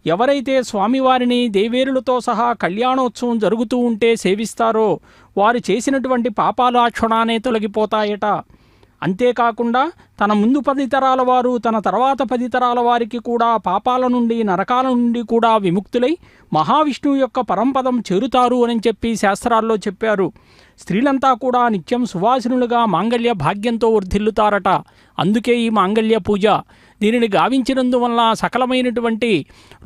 ఎవరైతే స్వామివారిని దేవేరులతో సహా కళ్యాణోత్సవం జరుగుతూ ఉంటే సేవిస్తారో వారు చేసినటువంటి పాపాలు ఆ క్షణానే తొలగిపోతాయట. అంతేకాకుండా తన ముందు 10 తరాల వారు తన తర్వాత 10 తరాల వారికి కూడా పాపాల నుండి నరకాల నుండి కూడా విముక్తులై మహావిష్ణువు యొక్క పరంపదం చేరుతారు అని చెప్పి శాస్త్రాల్లో చెప్పారు. స్త్రీలంతా కూడా నిత్యం సువాసినులుగా మాంగళ్య భాగ్యంతో వర్ధిల్లుతారట. అందుకే ఈ మాంగళ్య పూజ. దీనిని గావించినందువల్ల సకలమైనటువంటి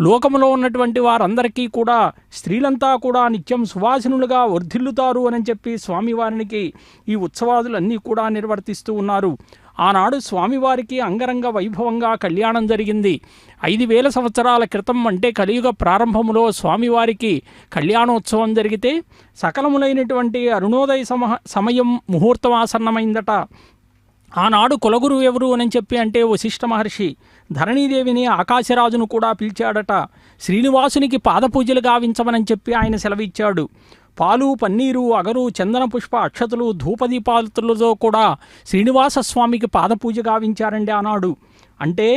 లోకములో ఉన్నటువంటి వారందరికీ కూడా స్త్రీలంతా కూడా నిత్యం సువాసినులుగా వర్ధిల్లుతారు అని చెప్పి స్వామివారికి ఈ ఉత్సవాదులన్నీ కూడా నిర్వర్తిస్తూ ఉన్నారు. ఆనాడు స్వామివారికి అంగరంగ వైభవంగా కళ్యాణం జరిగింది. 5000 సంవత్సరాల క్రితం అంటే కలియుగ ప్రారంభములో స్వామివారికి కళ్యాణోత్సవం జరిగితే సకలములైనటువంటి అరుణోదయ సమయం ముహూర్తం ఆసన్నమైందట. ఆనాడు కులగురు ఎవరు అని చెప్పి అంటే వశిష్ఠ మహర్షి ధరణీదేవిని ఆకాశరాజును కూడా పిలిచాడట. శ్రీనివాసునికి పాదపూజలు గావించమని చెప్పి ఆయన సెలవిచ్చాడు. పాలు పన్నీరు అగరు చందన పుష్ప అక్షతలు ధూపదీపాలతో కూడా శ్రీనివాస స్వామికి పాదపూజ గావించారండి ఆనాడు. అంటే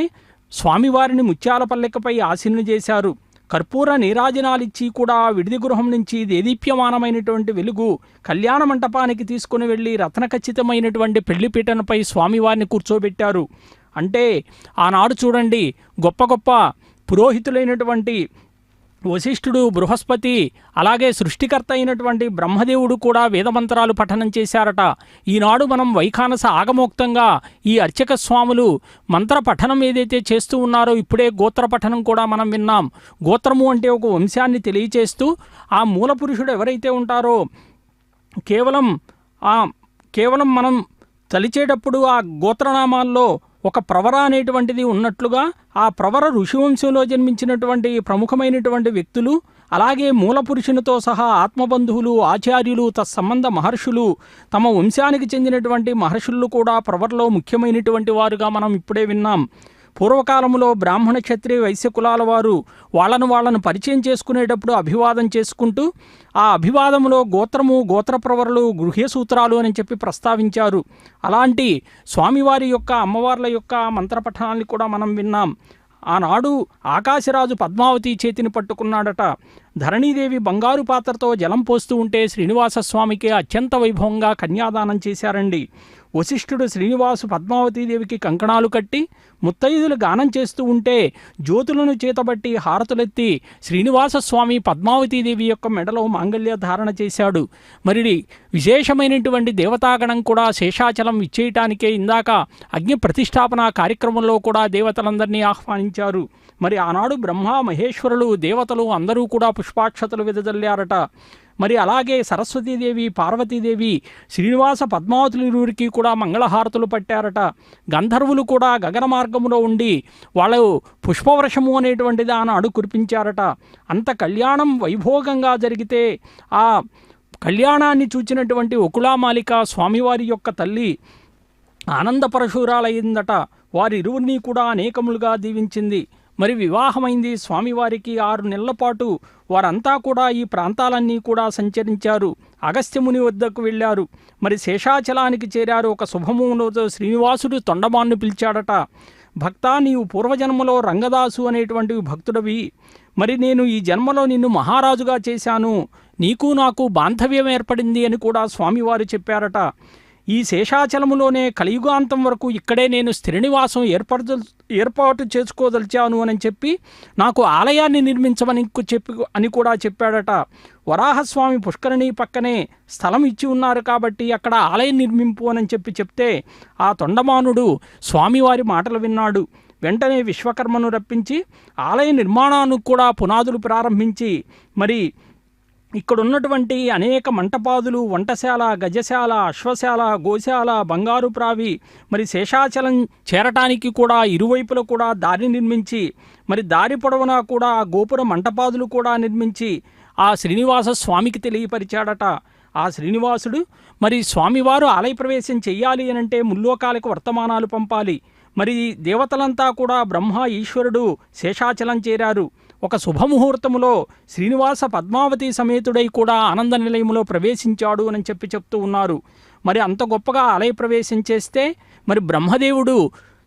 స్వామివారిని ముత్యాల పల్లెకపై ఆసీనులు చేశారు. కర్పూర నీరాజనాలిచ్చి కూడా విడిది గృహం నుంచి దేదీప్యమానమైనటువంటి వెలుగు కళ్యాణ మంటపానికి తీసుకుని వెళ్ళి రత్నఖచ్చితమైనటువంటి పెళ్లిపీటనపై స్వామివారిని కూర్చోబెట్టారు. అంటే ఆనాడు చూడండి గొప్ప గొప్ప పురోహితులైనటువంటి వశిష్ఠుడు, బృహస్పతి, అలాగే సృష్టికర్త అయినటువంటి బ్రహ్మదేవుడు కూడా వేదమంత్రాలు పఠనం చేశారట. ఈనాడు మనం వైఖానస ఆగమోక్తంగా ఈ అర్చక స్వాములు మంత్ర పఠనం ఏదైతే చేస్తూ ఉన్నారో ఇప్పుడే గోత్ర పఠనం కూడా మనం విన్నాం. గోత్రము అంటే ఒక వంశాన్ని తెలియచేస్తూ ఆ మూల పురుషుడు ఎవరైతే ఉంటారో కేవలం మనం తలిచేటప్పుడు ఆ గోత్రనామాల్లో ఒక ప్రవర అనేటువంటిది ఉన్నట్లుగా ఆ ప్రవర ఋషివంశంలో జన్మించినటువంటి ప్రముఖమైనటువంటి వ్యక్తులు, అలాగే మూల పురుషునితో సహా ఆత్మబంధువులు, ఆచార్యులు, తత్సంబంధ మహర్షులు, తమ వంశానికి చెందినటువంటి మహర్షులు కూడా ప్రవరలో ముఖ్యమైనటువంటి వారుగా మనం ఇప్పుడే విన్నాం. పూర్వకాలంలో బ్రాహ్మణ క్షత్రియ వైశ్య కులాల వారు వాళ్ళను పరిచయం చేసుకునేటప్పుడు అభివాదం చేసుకుంటూ ఆ అభివాదంలో గోత్రము, గోత్రప్రవరలు, గృహ్య సూత్రాలు అని చెప్పి ప్రస్తావించారు. అలాంటి స్వామివారి యొక్క అమ్మవార్ల యొక్క మంత్రపఠనాన్ని కూడా మనం విన్నాం. ఆనాడు ఆకాశరాజు పద్మావతి చేతిని పట్టుకున్నాడట. ధరణీదేవి బంగారు పాత్రతో జలం పోస్తూ ఉంటే శ్రీనివాస స్వామికి అత్యంత వైభవంగా కన్యాదానం చేశారండి. వశిష్ఠుడు శ్రీనివాసు పద్మావతీదేవికి కంకణాలు కట్టి ముత్తైదులు గానం చేస్తూ ఉంటే జ్యోతులను చేతబట్టి హారతులెత్తి శ్రీనివాసస్వామి పద్మావతీదేవి యొక్క మెడలో మాంగళ్య ధారణ చేశాడు. మరి విశేషమైనటువంటి దేవతాగణం కూడా శేషాచలం ఇచ్చేయటానికే ఇందాక అగ్ని ప్రతిష్టాపన కార్యక్రమంలో కూడా దేవతలందరినీ ఆహ్వానించారు. మరి ఆనాడు బ్రహ్మ మహేశ్వరులు దేవతలు అందరూ కూడా పుష్పాక్షతలు వెదజల్లారట. మరి అలాగే సరస్వతీదేవి పార్వతీదేవి శ్రీనివాస పద్మావతులూరికి కూడా మంగళహారతులు పట్టారట. గంధర్వులు కూడా గగన మార్గంలో ఉండి వాళ్ళు పుష్పవర్షము అనేటువంటిది ఆనాడు కురిపించారట. అంత కళ్యాణం వైభోగంగా జరిగితే ఆ కళ్యాణాన్ని చూచినటువంటి ఒకులామాలిక స్వామివారి యొక్క తల్లి ఆనందపరశురాలయ్యిందట. వారిరువురిని కూడా అనేకములుగా దీవించింది. మరి వివాహమైంది స్వామివారికి. 6 నెలల పాటు వారంతా కూడా ఈ ప్రాంతాలన్నీ కూడా సంచరించారు. అగస్త్యముని వద్దకు వెళ్ళారు. మరి శేషాచలానికి చేరారు. ఒక శుభములో శ్రీనివాసుడు తొండమాన్ను పిలిచాడట. భక్తా, నీవు పూర్వజన్మలో రంగదాసు అనేటువంటి భక్తుడవి. మరి నేను ఈ జన్మలో నిన్ను మహారాజుగా చేశాను. నీకు నాకు బాంధవ్యం ఏర్పడింది అని కూడా స్వామివారు చెప్పారట. ఈ శేషాచలములోనే కలియుగాంతం వరకు ఇక్కడే నేను స్థిర నివాసం ఏర్పాటు చేసుకోదలిచాను అని చెప్పి నాకు ఆలయాన్ని నిర్మించమని అని కూడా చెప్పాడట. వరాహస్వామి పుష్కరిణి పక్కనే స్థలం ఇచ్చి ఉన్నారు కాబట్టి అక్కడ ఆలయం నిర్మింపు అని చెప్తే ఆ తొండమానుడు స్వామివారి మాటలు విన్నాడు. వెంటనే విశ్వకర్మను రప్పించి ఆలయ నిర్మాణానికి కూడా పునాదులు ప్రారంభించి మరి ఇక్కడ ఉన్నటువంటి అనేక మంటపాదులు, వంటశాల, గజశాల, అశ్వశాల, గోశాల, బంగారు ప్రావి, మరి శేషాచలం చేరటానికి కూడా ఇరువైపులా కూడా దారి నిర్మించి మరి దారి పొడవునా కూడా ఆ గోపుర మంటపాదులు కూడా నిర్మించి ఆ శ్రీనివాస స్వామికి తెలియపరిచాడట. ఆ శ్రీనివాసుడు మరి స్వామివారు ఆలయ ప్రవేశం చెయ్యాలి అనంటే ముల్లోకాలకు వర్తమానాలు పంపాలి. మరి దేవతలంతా కూడా బ్రహ్మ ఈశ్వరుడు శేషాచలం చేరారు. ఒక శుభముహూర్తములో శ్రీనివాస పద్మావతి సమేతుడై కూడా ఆనంద నిలయములో ప్రవేశించాడు అని చెప్తూ ఉన్నారు. మరి అంత గొప్పగా ఆలయ ప్రవేశం చేస్తే మరి బ్రహ్మదేవుడు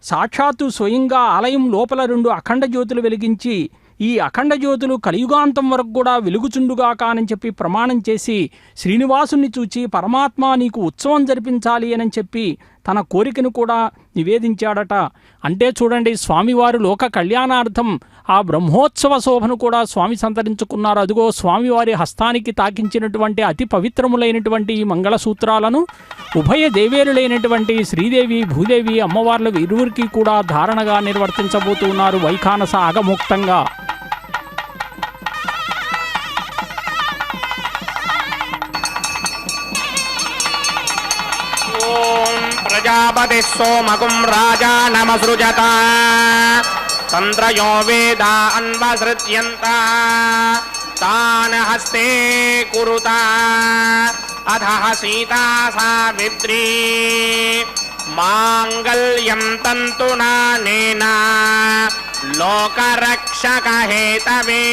సాక్షాత్తు స్వయంగా ఆలయం లోపల 2 అఖండ జ్యోతులు వెలిగించి ఈ అఖండ జ్యోతులు కలియుగాంతం వరకు కూడా వెలుగుచుండుగాక అని చెప్పి ప్రమాణం చేసి శ్రీనివాసుని చూచి పరమాత్మ నీకు ఉత్సవం జరిపించాలి అని చెప్పి తన కోరికను కూడా నివేదించాడట. అంటే చూడండి, స్వామివారు లోక కళ్యాణార్థం ఆ బ్రహ్మోత్సవ శోభను కూడా స్వామి సంతరించుకున్నారు. అదిగో స్వామివారి హస్తానికి తాకించినటువంటి అతి పవిత్రములైనటువంటి ఈ మంగళసూత్రాలను ఉభయ దేవేరులైనటువంటి శ్రీదేవి భూదేవి అమ్మవార్ల ఇరువురికి కూడా ధారణగా నిర్వర్తించబోతున్నారు వైఖానస ఆగమోక్తంగా. ప్రజాపతి సోమకుం రాజా నమసృజత తంత్రయో వేదా అన్వసృజ్యంత తాన్ హస్తే కురుత అధః సీతా సావిత్రీ మాంగళ్యం తంతునానేన లోకరక్షక హేతవే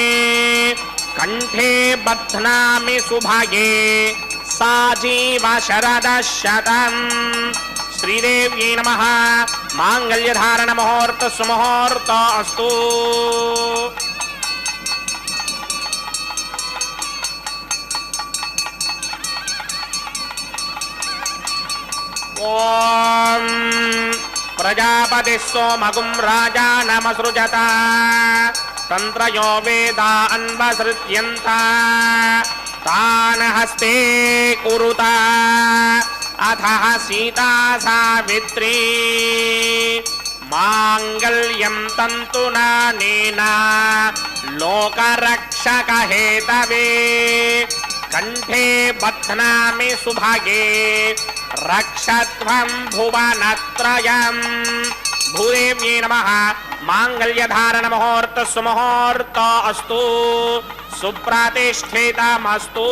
కంఠే బధ్నామి సుభగే సాజీవ శరదశతం. శ్రీదేవ్యై నమః. మాంగళ్యధారణ ముహూర్త సుముహూర్త అస్తు. ఓం ప్రజాపతి సోమగుం రాజా నమసృజత తంత్రయో వేదా అన్వసృజ్యంత తాన్ హస్తే కురుత అథః సీతా సావిత్రీ మాంగళ్యం తంతునానేన లోకరక్షక హేతవే కంఠే బధ్నామి సుభగే రక్షత్వం భువనత్రయం. భూదేవ్యై నమః. మాంగళ్యధారణ ముహూర్త సుముహూర్త అస్తు. సుప్రతిష్ఠితమస్తు.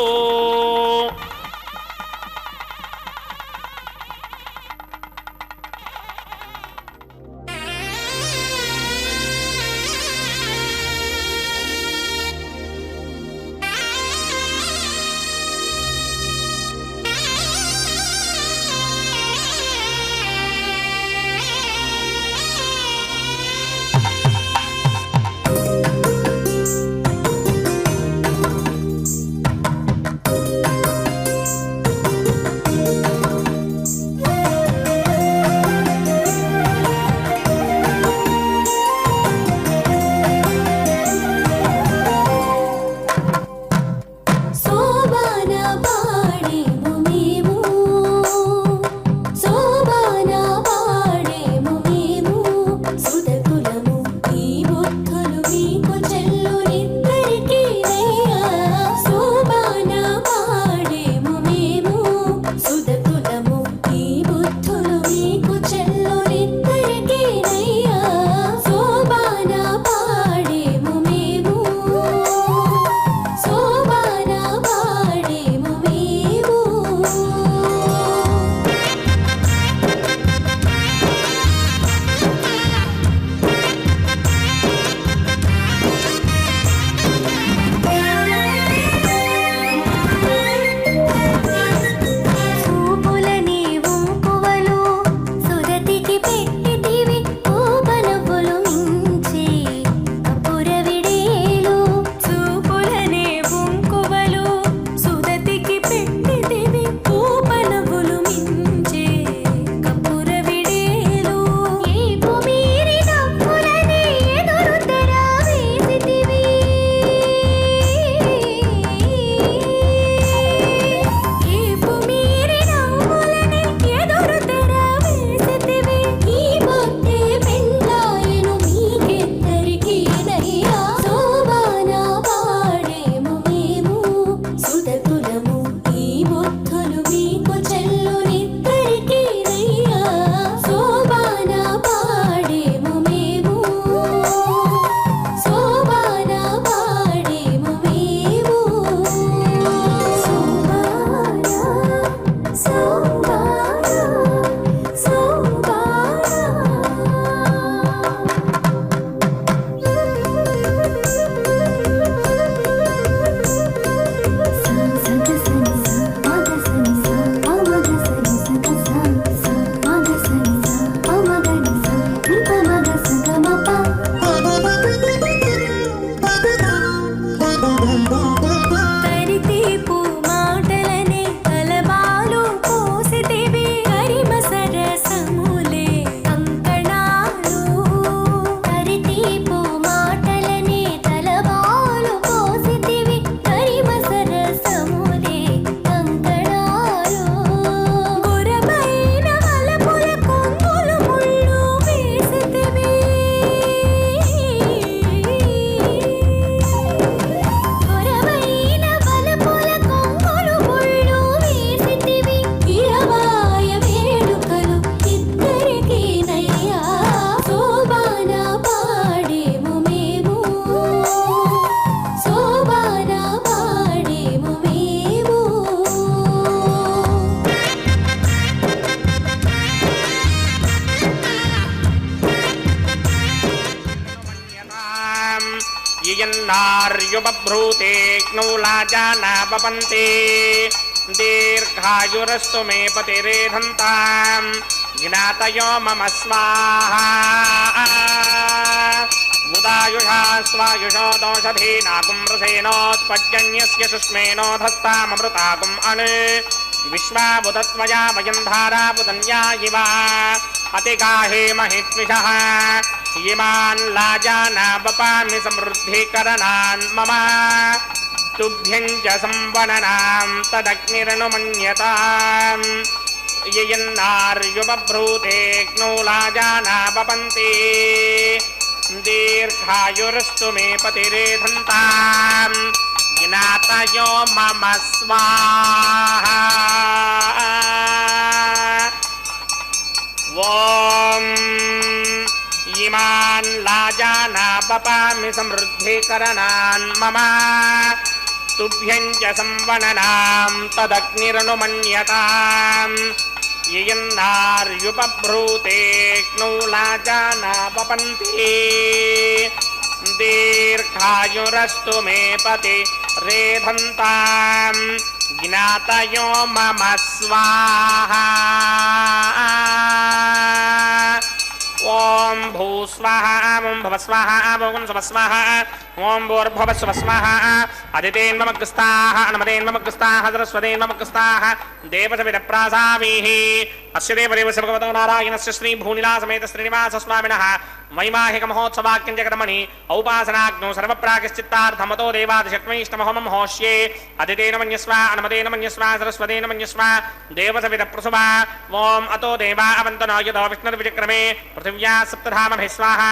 ययन्नार्युपभ्रूते क्नौलाजानापपन्ते दीर्घायुरस्तु मे पतिरेधन्ताम् ज्ञातयो मम स्वाहा उदायुषा स्वायुषो दोषधीनाकुम्रसेनोत्पद्यन्यस्य शुष्मेनोधस्ताममृताकुम् अनु विश्वाबुधत्वया वयं धाराबुधन्या इव अतिगाहे महित्विषः इमान् लाजानावपामि समृद्धिकरणान् मम तुभ्यं च संवननां तदग्निरनुमन्यताम् ययन्नार्युपभ्रूते क्नौलाजानावपन्ति दीर्घायुरस्तु मे पतिरेधन्ताम् ज्ञातयो मम स्वाहा ॐ इमान् लाजानावपामि समृद्धिकरणान् मम तुभ्यं च संवननां तदग्निरनुमन्यताम् ययन्नार्युपभ्रूते क्नौलाजानावपन्ति दीर्घायुरस्तु मे पतिरेधन्ताम् ज्ञातयो मम स्वाहा ॐ भूस्वाहा ॐ भवस्वाहा ॐ स्वस्वाहा ॐ भूर्भुवस्वस्वाः अदितेन्ममग्रस्ताः अनुमतेन्ममग्रस्ताः सरस्वतेन्ममग्रस्ताः देवसविदप्रासामीः अस्य देवदेवस्य भगवतो नारायणस्य श्रीभूनिलासमेत श्रीनिवासस्वामिनः वैवाहिकमहोत्सवाख्यञ्जकर्मणि औपासनाग्नौ सर्वप्राकश्चित्तार्थमतो देवादिशक्मैष्टमहोमं होष्ये अदितेन मन्यस्व अनुमतेन मन्यस्व सरस्वतेन मन्यस्व देवसविदप्रसुवा ॐ अतो देवा अवन्तनो यतो विष्णुर्विचक्रमे पृथिव्या सप्तधामभिः स्वाहा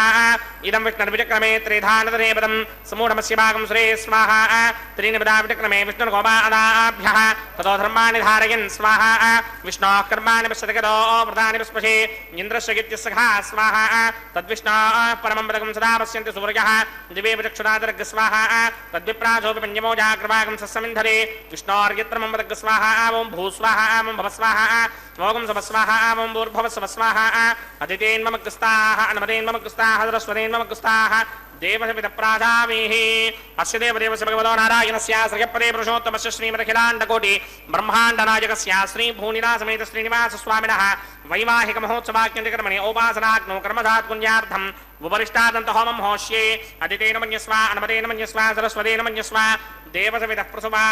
इदं विष्णुर्विचक्रमे त्रिधानतरेपदं समूढमस्य भागं सुरे स्वाहा त्रीणि पदा विचक्रमे विष्णुर्गोपादाभ्यः ततो धर्माणि धारयन् स्वाहा विष्णोः कर्माणि पश्यतगतो व्रतानि पुष्पशे इन्द्रस्य गित्यस्सखा स्वाहा तद्विष्णोः परमं पदकं सदा पश्यन्ति सूर्यः दिवे विचक्षुरादर्ग स्वाहा तद्विप्रासोऽपि पञ्चमोजाग्रभागं सस्समिन्धरे विष्णोर्यत्रमं पदग स्वाहा ॐ भूस्वाहा ॐ भवस्वाहा ॐ स्वस्वाहा ॐ भूर्भुवस्वस्वाहा अदितेन्ममग्रस्ताः अनुमतेन्ममग्रस्ताः सरस्वतेन्ममग्रस्ताः देवसविदप्रासामीः अस्य देवदेवस्य भगवतो नारायणस्य श्रियपदे पुरुषोत्तमस्य श्रीमदखिलाण्डकोटि ब्रह्माण्डनायकस्य श्रीभूनिलासमेत श्रीनिवासस्वामिनः वैवाहिकमहोत्सवाख्यञ्जकर्मणि औपासनाग्नौ कर्मधात्पुण्यार्थम् उपरिष्टादन्तहोमं होष्ये अदितेन मन्यस्व अनुमतेन मन्यस्व सरस्वतेन मन्यस्व देवसविदः प्रसुवा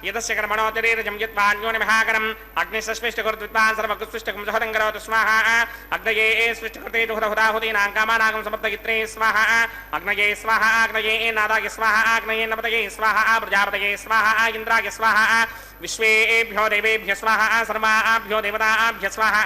यदस्य कर्मणोतिरेरजं यत्वान्योनिमहाकरम् अग्निस्पृष्टकृद्विद्वान् सर्वकृत्स्पृष्टकं सहदं करोतु स्वाहा अग्नये स्पृष्टकृते दुहदहुदाहुतीनां कामानागं समर्थयित्रे स्वाहा अग्नये स्वाहा अग्नये नादाय स्वाहा अग्नये नपतये स्वाहा प्रजापतये स्वाहा इन्द्राय स्वाहा विश्वेभ्यो देवेभ्य स्वाहा सर्वाभ्यो देवताभ्य स्वाहा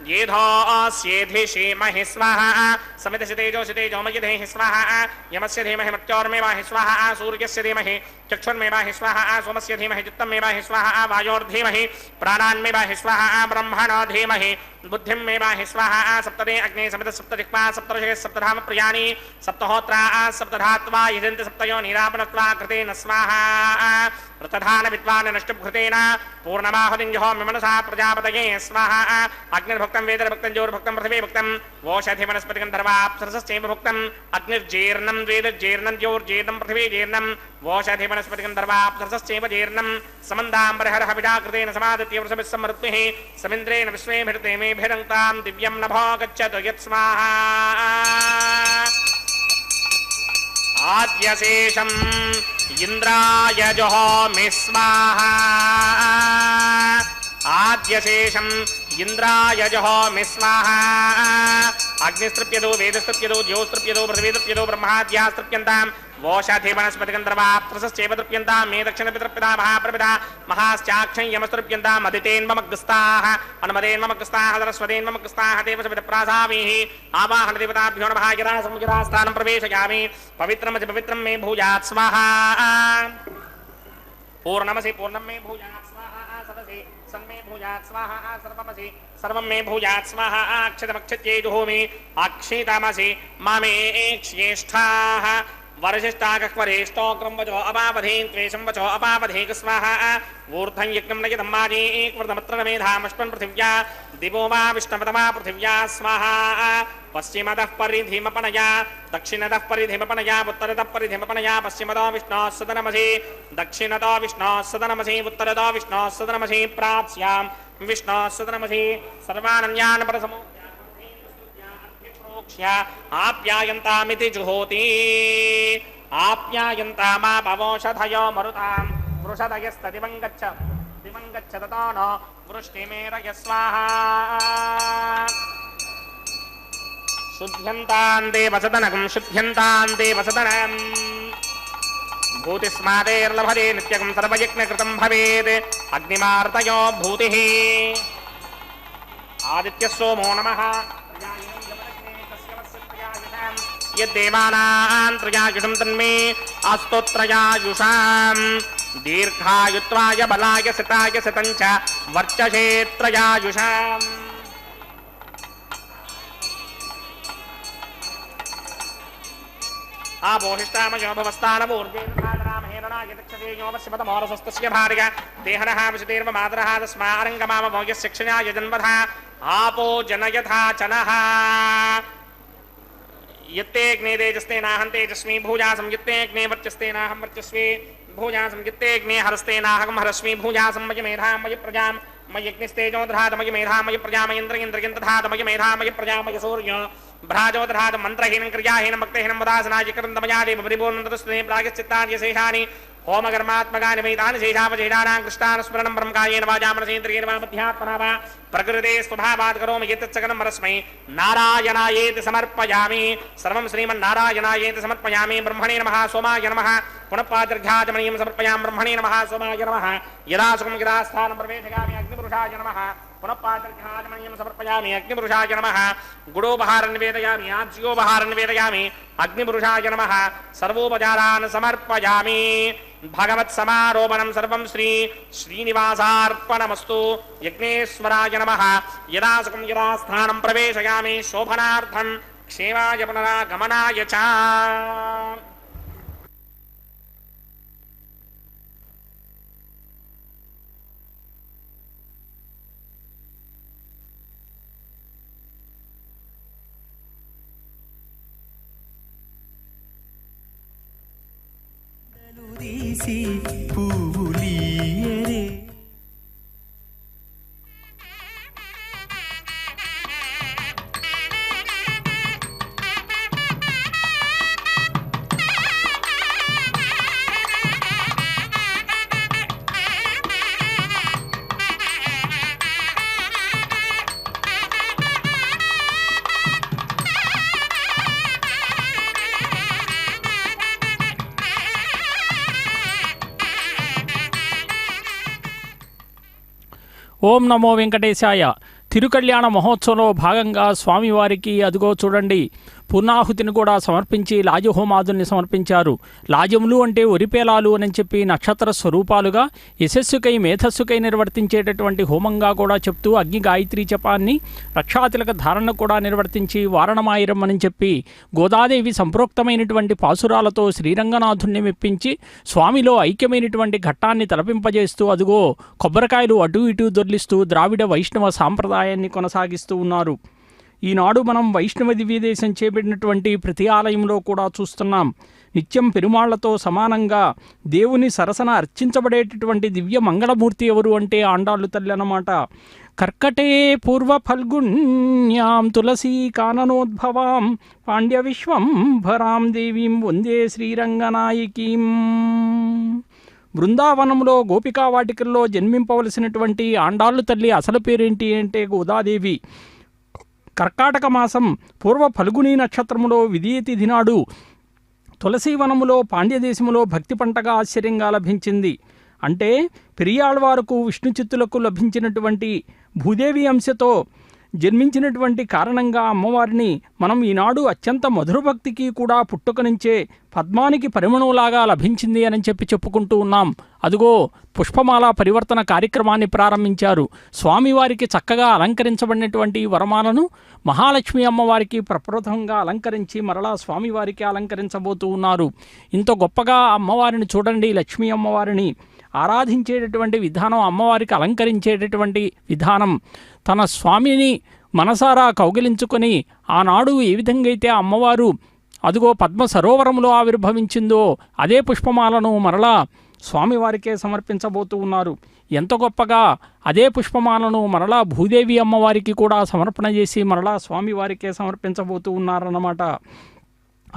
येधोऽस्येधिषि महि स्वाहा समितसितेजो मयिधेहि स्वाहा यमस्य धीमहि मृत्योर्मेवाहि स्वाहा सूर्यस्य धीमहि चक्षुर्मेवाहि स्वाहा सोमस्य धीमहि चित्तमेवाहि स्वाहा वायोर्धीमहि प्राणान्मेवाहि स्वाहा ब्रह्मणो धीमहि बुद्धिमेवाहि स्वाहा सप्तदे अग्ने समित सप्तदिक्पा सप्तर्षे सप्तधाम प्रियाणि सप्तहोत्रा सप्तधात्वा यजन्ति सप्तयो निरापनत्वा कृतेन स्वाहा रतधान विद्वान् नष्टभृतेन पूर्णमाहुतिञ्जहोमि मनसा प्रजापतये स्वाहा अग्निर्भुक्तं वेदर्भुक्तं ज्योर्भुक्तं पृथिवीभुक्तं वोषधि वनस्पतिकं दर्वाप्सरसश्चैव भुक्तं अग्निर्जीर्णं वेदजीर्णं ज्योर्जीर्णं पृथिवीजीर्णं वोषधि वनस्पतिकं दर्वाप्सरसश्चैव जीर्णं समन्दाम्बरहरः विडाकृतेन समादित्य वृषभिः समृद्भिः समिन्द्रेण विश्वेभिर्ते मेभिरङ्क्तां दिव्यं नभो गच्छतु यत्स्वाहा आद्यशेषम् इन्द्राय जुहोमि स्वाहा आद्यशेषम् इन्द्राय जुहोमि स्वाहा अग्निस्तृप्यतो वेदस्तृप्यतो ज्योस्तृप्यतो पृथिवीतृप्यतो ब्रह्माद्यास्तृप्यन्तां वोषधि वनस्पतिकं दर्वाप्सरसश्चैव तृप्यन्तां मे दक्षिणपितृप्यता महाप्रपिता महाश्चाक्षं यमस्तृप्यन्ताम् अदितेन्ममग्रस्ताः अनुमतेन्ममग्रस्ताः सरस्वतेन्ममग्रस्ताः देवसविदप्रासामीः आवाहनदेवताभ्यो नमः यदा समुचितास्थानं प्रवेशयामि पवित्रमसि पवित्रं मे भूयात् स्वाहा पूर्णमसि पूर्णं मे भूयात् स्वाहा सदसि सन्मे भूयात् स्वाहा सर्वमसि सर्वं मे भूयात् स्वाहा अक्षतमक्षत्यै जुहोमि अक्षितमसि ममे ज्येष्ठाः वरशिष्टाकह्वरेष्टोग्रं वचो अपावधेन् त्वेषं वचो अपावधेक स्वाहा ऊर्ध्वं यज्ञं नयतं माजेक्वृतमत्र मेधामश्वन् पृथिव्या दिवो वा विष्णवतमा पृथिव्या स्वाहा पश्चिमतः परिधिमपनया दक्षिणतः परिधिमपनया उत्तरतः परिधिमपनया पश्चिमतो विष्णोः सदनमसि दक्षिणतो विष्णोः सदनमसि उत्तरतो विष्णोः सदनमसि प्राप्स्यां विष्णोः सदनमसि सर्वानन्यान् परसमो आप्यायन्तामिति जुहोति आप्यायन्तामापवोषधयो मरुतां वृषधयस्तदिवं गच्छ दिवं गच्छ ततो न वृष्टिमेरय स्वाहा शुद्ध्यन्तां देवसदनकं शुद्ध्यन्तां देवसदनम् भूतिस्मादेर्लभते नित्यकं सर्वयज्ञकृतं भवेत् अग्निमार्तयो भूतिः आदित्यः सोमो नमः यद्देवानां त्रयायुषं तन्मे अस्तोत्रयायुषां दीर्घायुत्वाय बलाय सिताय सितञ्च वर्चसे त्रयायुषाम् आबोहिष्टामयो भवस्तानमूर्जेन्द्रामहेरणाय दक्षते योमस्यमतमोरसस्तस्य भार्या देहनः विशतेर्वमादरः तस्मारङ्गमामभोग्यस्य क्षिणाय जन्मधा आपो जनयथा चनः यत्ते अग्ने तेजस्ते नाहं तेजस्वी भूजासं यत्ते अग्ने वर्चस्ते नाहं वर्चस्वी भूजासं यत्ते अग्ने हरस्ते नाहं हरस्वी भूजासं मयि मेधां मयि प्रजां मयि अग्निस्तेजो दधात मयि मेधां मयि प्रजा मयि इन्द्रियं दधात मयि मेधां मयि प्रजा मयि सूर्यो भ्राजो दधात मन्त्रहीनं क्रियाहीनं भक्तिहीनं वदासनाय करन्दमया देव परिपूर्णतस्तुते प्रागश्चित्तानि शेषानि होमकर्मात्मकानि वैतानि शेषावशेषाणां कृष्णान् स्मरणं ब्रह्मकायेन वाचा मनसेन्द्रियेण वा बुद्ध्यात्मना वा प्रकृते स्वभावात् करोमि यत्तत्सकलं परस्मै नारायणायेति समर्पयामि सर्वं श्रीमन्नारायणायेति समर्पयामि ब्रह्मणे नमः सोमाय नमः पुनः पादर्घ्याचमनीयं समर्पयामि ब्रह्मणे नमः सोमाय नमः यदा सुखं यदा स्थानं प्रवेशयामि अग्निपुरुषाय नमः पुनः पादर्घ्याचमनीयं समर्पयामि अग्निपुरुषाय नमः गुडोपहारं निवेदयामि आज्योपहारं निवेदयामि अग्निपुरुषाय नमः सर्वोपचारान् समर्पयामि भगवत्समारोपणं सर्वं श्रीनिवासार्पणमस्तु यज्ञेश्वराय नमः यदा सुखं यदा स्थानं प्रवेशयामि शोभनार्थं क्षेमाय पुनरागमनाय च పువ్వులీయరే ఓం నమో వెంకటేశాయ. తిరుకళ్యాణ మహోత్సవంలో భాగంగా స్వామివారికి అదిగో చూడండి పూర్ణాహుతిని కూడా సమర్పించి లాజహోమాదుల్ని సమర్పించారు. లాజములు అంటే ఒరిపేలాలు అని చెప్పి నక్షత్ర స్వరూపాలుగా యశస్సుకై మేధస్సుకై నిర్వర్తించేటటువంటి హోమంగా కూడా చెప్తూ అగ్ని గాయత్రీ జపాన్ని రక్షాతిలక ధారణ కూడా నిర్వర్తించి వారణమాయిరం అని చెప్పి గోదాదేవి సంప్రోక్తమైనటువంటి పాసురాలతో శ్రీరంగనాథుణ్ణి మెప్పించి స్వామిలో ఐక్యమైనటువంటి ఘట్టాన్ని తలపింపజేస్తూ అదిగో కొబ్బరికాయలు అటు ఇటు దొర్లిస్తూ ద్రావిడ వైష్ణవ సాంప్రదాయాన్ని కొనసాగిస్తూ ఉన్నారు. ఈనాడు మనం వైష్ణవ దివ్యదేశం చేపట్టినటువంటి ప్రతి ఆలయంలో కూడా చూస్తున్నాం. నిత్యం పెరుమాళ్లతో సమానంగా దేవుని సరసన అర్చించబడేటటువంటి దివ్య మంగళమూర్తి ఎవరు అంటే ఆండాళ్ళు తల్లి అన్నమాట. కర్కటే పూర్వ ఫల్గుణ్యాం తులసీ కాననోద్భవాం పాండ్య విశ్వంభరాం దేవీం వందే శ్రీరంగనాయకీం. బృందావనంలో గోపికావాటికల్లో జన్మింపవలసినటువంటి ఆండాళ్ళు తల్లి అసలు పేరేంటి అంటే గోదాదేవి. కర్కాటక మాసం పూర్వ ఫల్గుణీ నక్షత్రములో విధియ తిథి నాడు తులసీవనములో పాండ్యదేశములో భక్తి పంటగా ఆశ్చర్యంగా లభించింది. అంటే పెరియాళ్వారుకు విష్ణు చిత్తులకు లభించినటువంటి భూదేవి అంశతో జన్మించినటువంటి కారణంగా అమ్మవారిని మనం ఈనాడు అత్యంత మధురభక్తికి కూడా పుట్టుక నుంచే పద్మానికి పరిమళంలాగా లభించింది అని చెప్పుకుంటూ ఉన్నాం. అదుగో పుష్పమాల పరివర్తన కార్యక్రమాన్ని ప్రారంభించారు. స్వామివారికి చక్కగా అలంకరించబడినటువంటి వరమాలను మహాలక్ష్మి అమ్మవారికి ప్రప్రథమంగా అలంకరించి మరలా స్వామివారికి అలంకరించబోతూ ఉన్నారు. ఇంత గొప్పగా అమ్మవారిని చూడండి, లక్ష్మీ అమ్మవారిని ఆరాధించేటటువంటి విధానం, అమ్మవారికి అలంకరించేటటువంటి విధానం, తన స్వామిని మనసారా కౌగిలించుకొని ఆనాడు ఏ విధంగా అయితే అమ్మవారు అదుగో పద్మ సరోవరంలో ఆవిర్భవించిందో అదే పుష్పమాలను మరలా స్వామివారికే సమర్పించబోతూ ఉన్నారు. ఎంత గొప్పగా అదే పుష్పమాలను మరలా భూదేవి అమ్మవారికి కూడా సమర్పణ చేసి మరలా స్వామివారికే సమర్పించబోతూ ఉన్నారన్నమాట.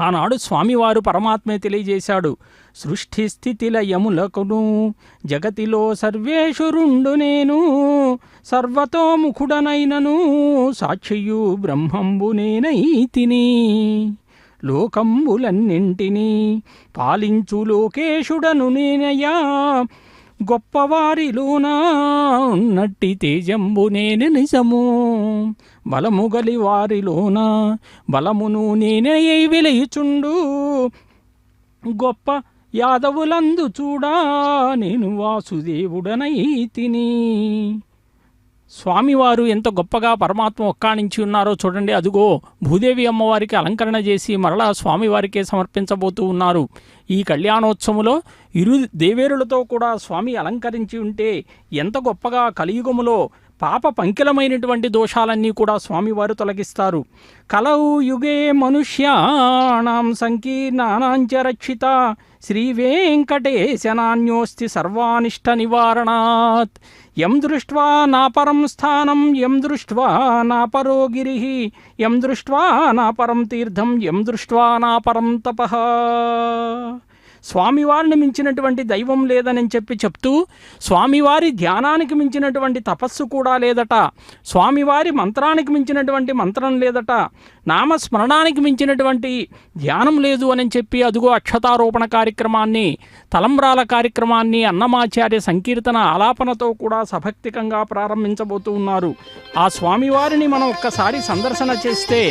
ఆనాడు స్వామివారు పరమాత్మే తెలియజేశాడు, సృష్టి స్థితి లయములకును జగతిలో సర్వేశ్వరుండు నేను, సర్వతోముఖుడనైనను సాక్షియు బ్రహ్మంబు నేనైతిని, లోకంబులన్నింటినీ పాలించు లోకేశుడను నేనయ్యా, గొప్పవారిలోనా ఉన్నట్టి తేజంబు నేను నిజము, బలము గలి వారిలోన బలమును నేనే వెలయుచుండు, గొప్ప యాదవులందు చూడా నేను వాసుదేవుడనైతిని. స్వామివారు ఎంత గొప్పగా పరమాత్మ ఒక్కాణించి ఉన్నారో చూడండి. అదుగో భూదేవి అమ్మవారికి అలంకరణ చేసి మరలా స్వామివారికే సమర్పించబోతూ ఉన్నారు. ఈ కళ్యాణోత్సవంలో ఇరు దేవేరులతో కూడా స్వామి అలంకరించి ఉంటే ఎంత గొప్పగా కలియుగములో పాప పంకిలమైనటువంటి దోషాలన్నీ కూడా స్వామివారు తొలగిస్తారు. కలౌ యుగే మనుష్యాణం సంకీర్ణానాంచ రక్షిత, శ్రీ వెంకటేశనాన్యోస్తి సర్వానిష్ట నివారణాత్, యం దృష్ట్వా నాపరం స్థానం యం దృష్ట్వా నాపరో గిరిః, యం దృష్ట్వా నాపరం తీర్థం యం దృష్ట్వా నాపరం తపః. స్వామివారిని మించినటువంటి దైవం లేదని చెప్తూ స్వామివారి ధ్యానానికి మించినటువంటి తపస్సు కూడా లేదట, స్వామివారి మంత్రానికి మించినటువంటి మంత్రం లేదట, నామస్మరణానికి మించినటువంటి ధ్యానం లేదు అని చెప్పి అదుగో అక్షతారోపణ కార్యక్రమాన్ని, తలంబ్రాల కార్యక్రమాన్ని అన్నమాచార్య సంకీర్తన ఆలాపనతో కూడా సభక్తికంగా ప్రారంభించబోతూ ఉన్నారు. ఆ స్వామివారిని మనం ఒక్కసారి సందర్శన చేస్తే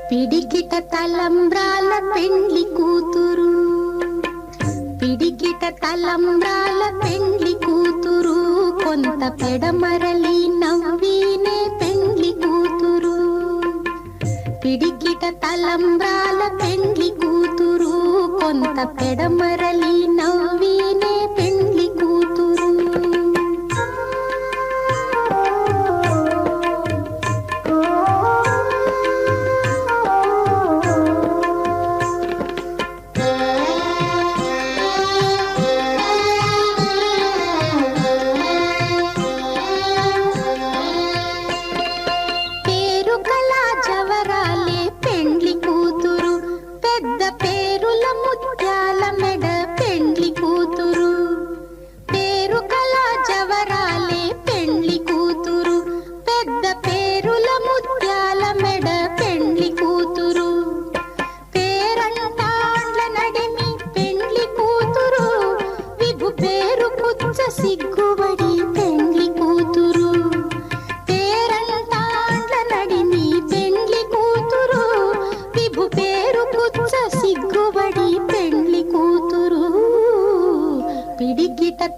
పిడికిట తలంబ్రాల పెండ్లి కూతురు, పిడికిట తలంబ్రాల పెండ్లి కూతురు, కొంత పెడమరలి నవ్వినే పెండ్లి కూతురు, పిడికిట తలంబ్రాల పెండ్లి కూతురు, కొంత పెడమరలి నవ్వినే పెండ్లి కూతురు.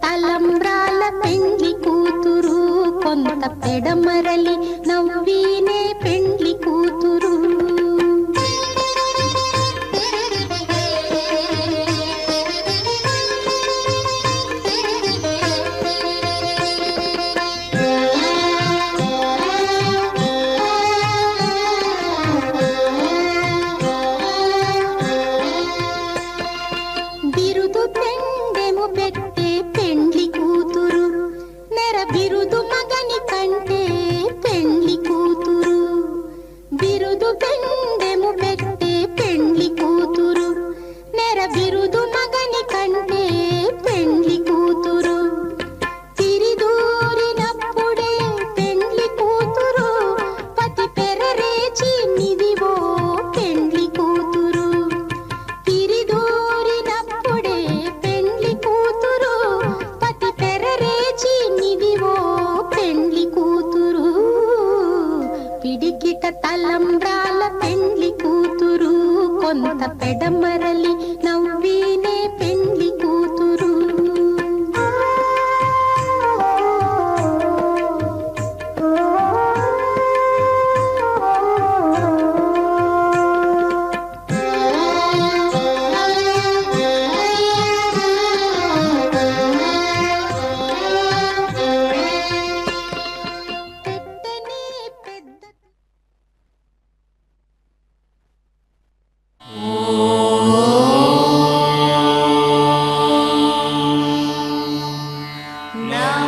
తలంబ్రాల పెండ్లి కూతురు, కొంత పెడమరలి నవ్వినే పెండ్లి కూతురు. బిరుదు పెండెము పెట్టే పెండ్లి కూతురు, నెర బిరుదు మగని కంటే పెండ్లి కూతురు, బిరుదు పెండెము పెట్టే పెండ్లి కూతురు, నెర బిరుదు మగని కంటే పెండ్లి కూతురు, తిరిదూరినప్పుడే పెండ్లి No.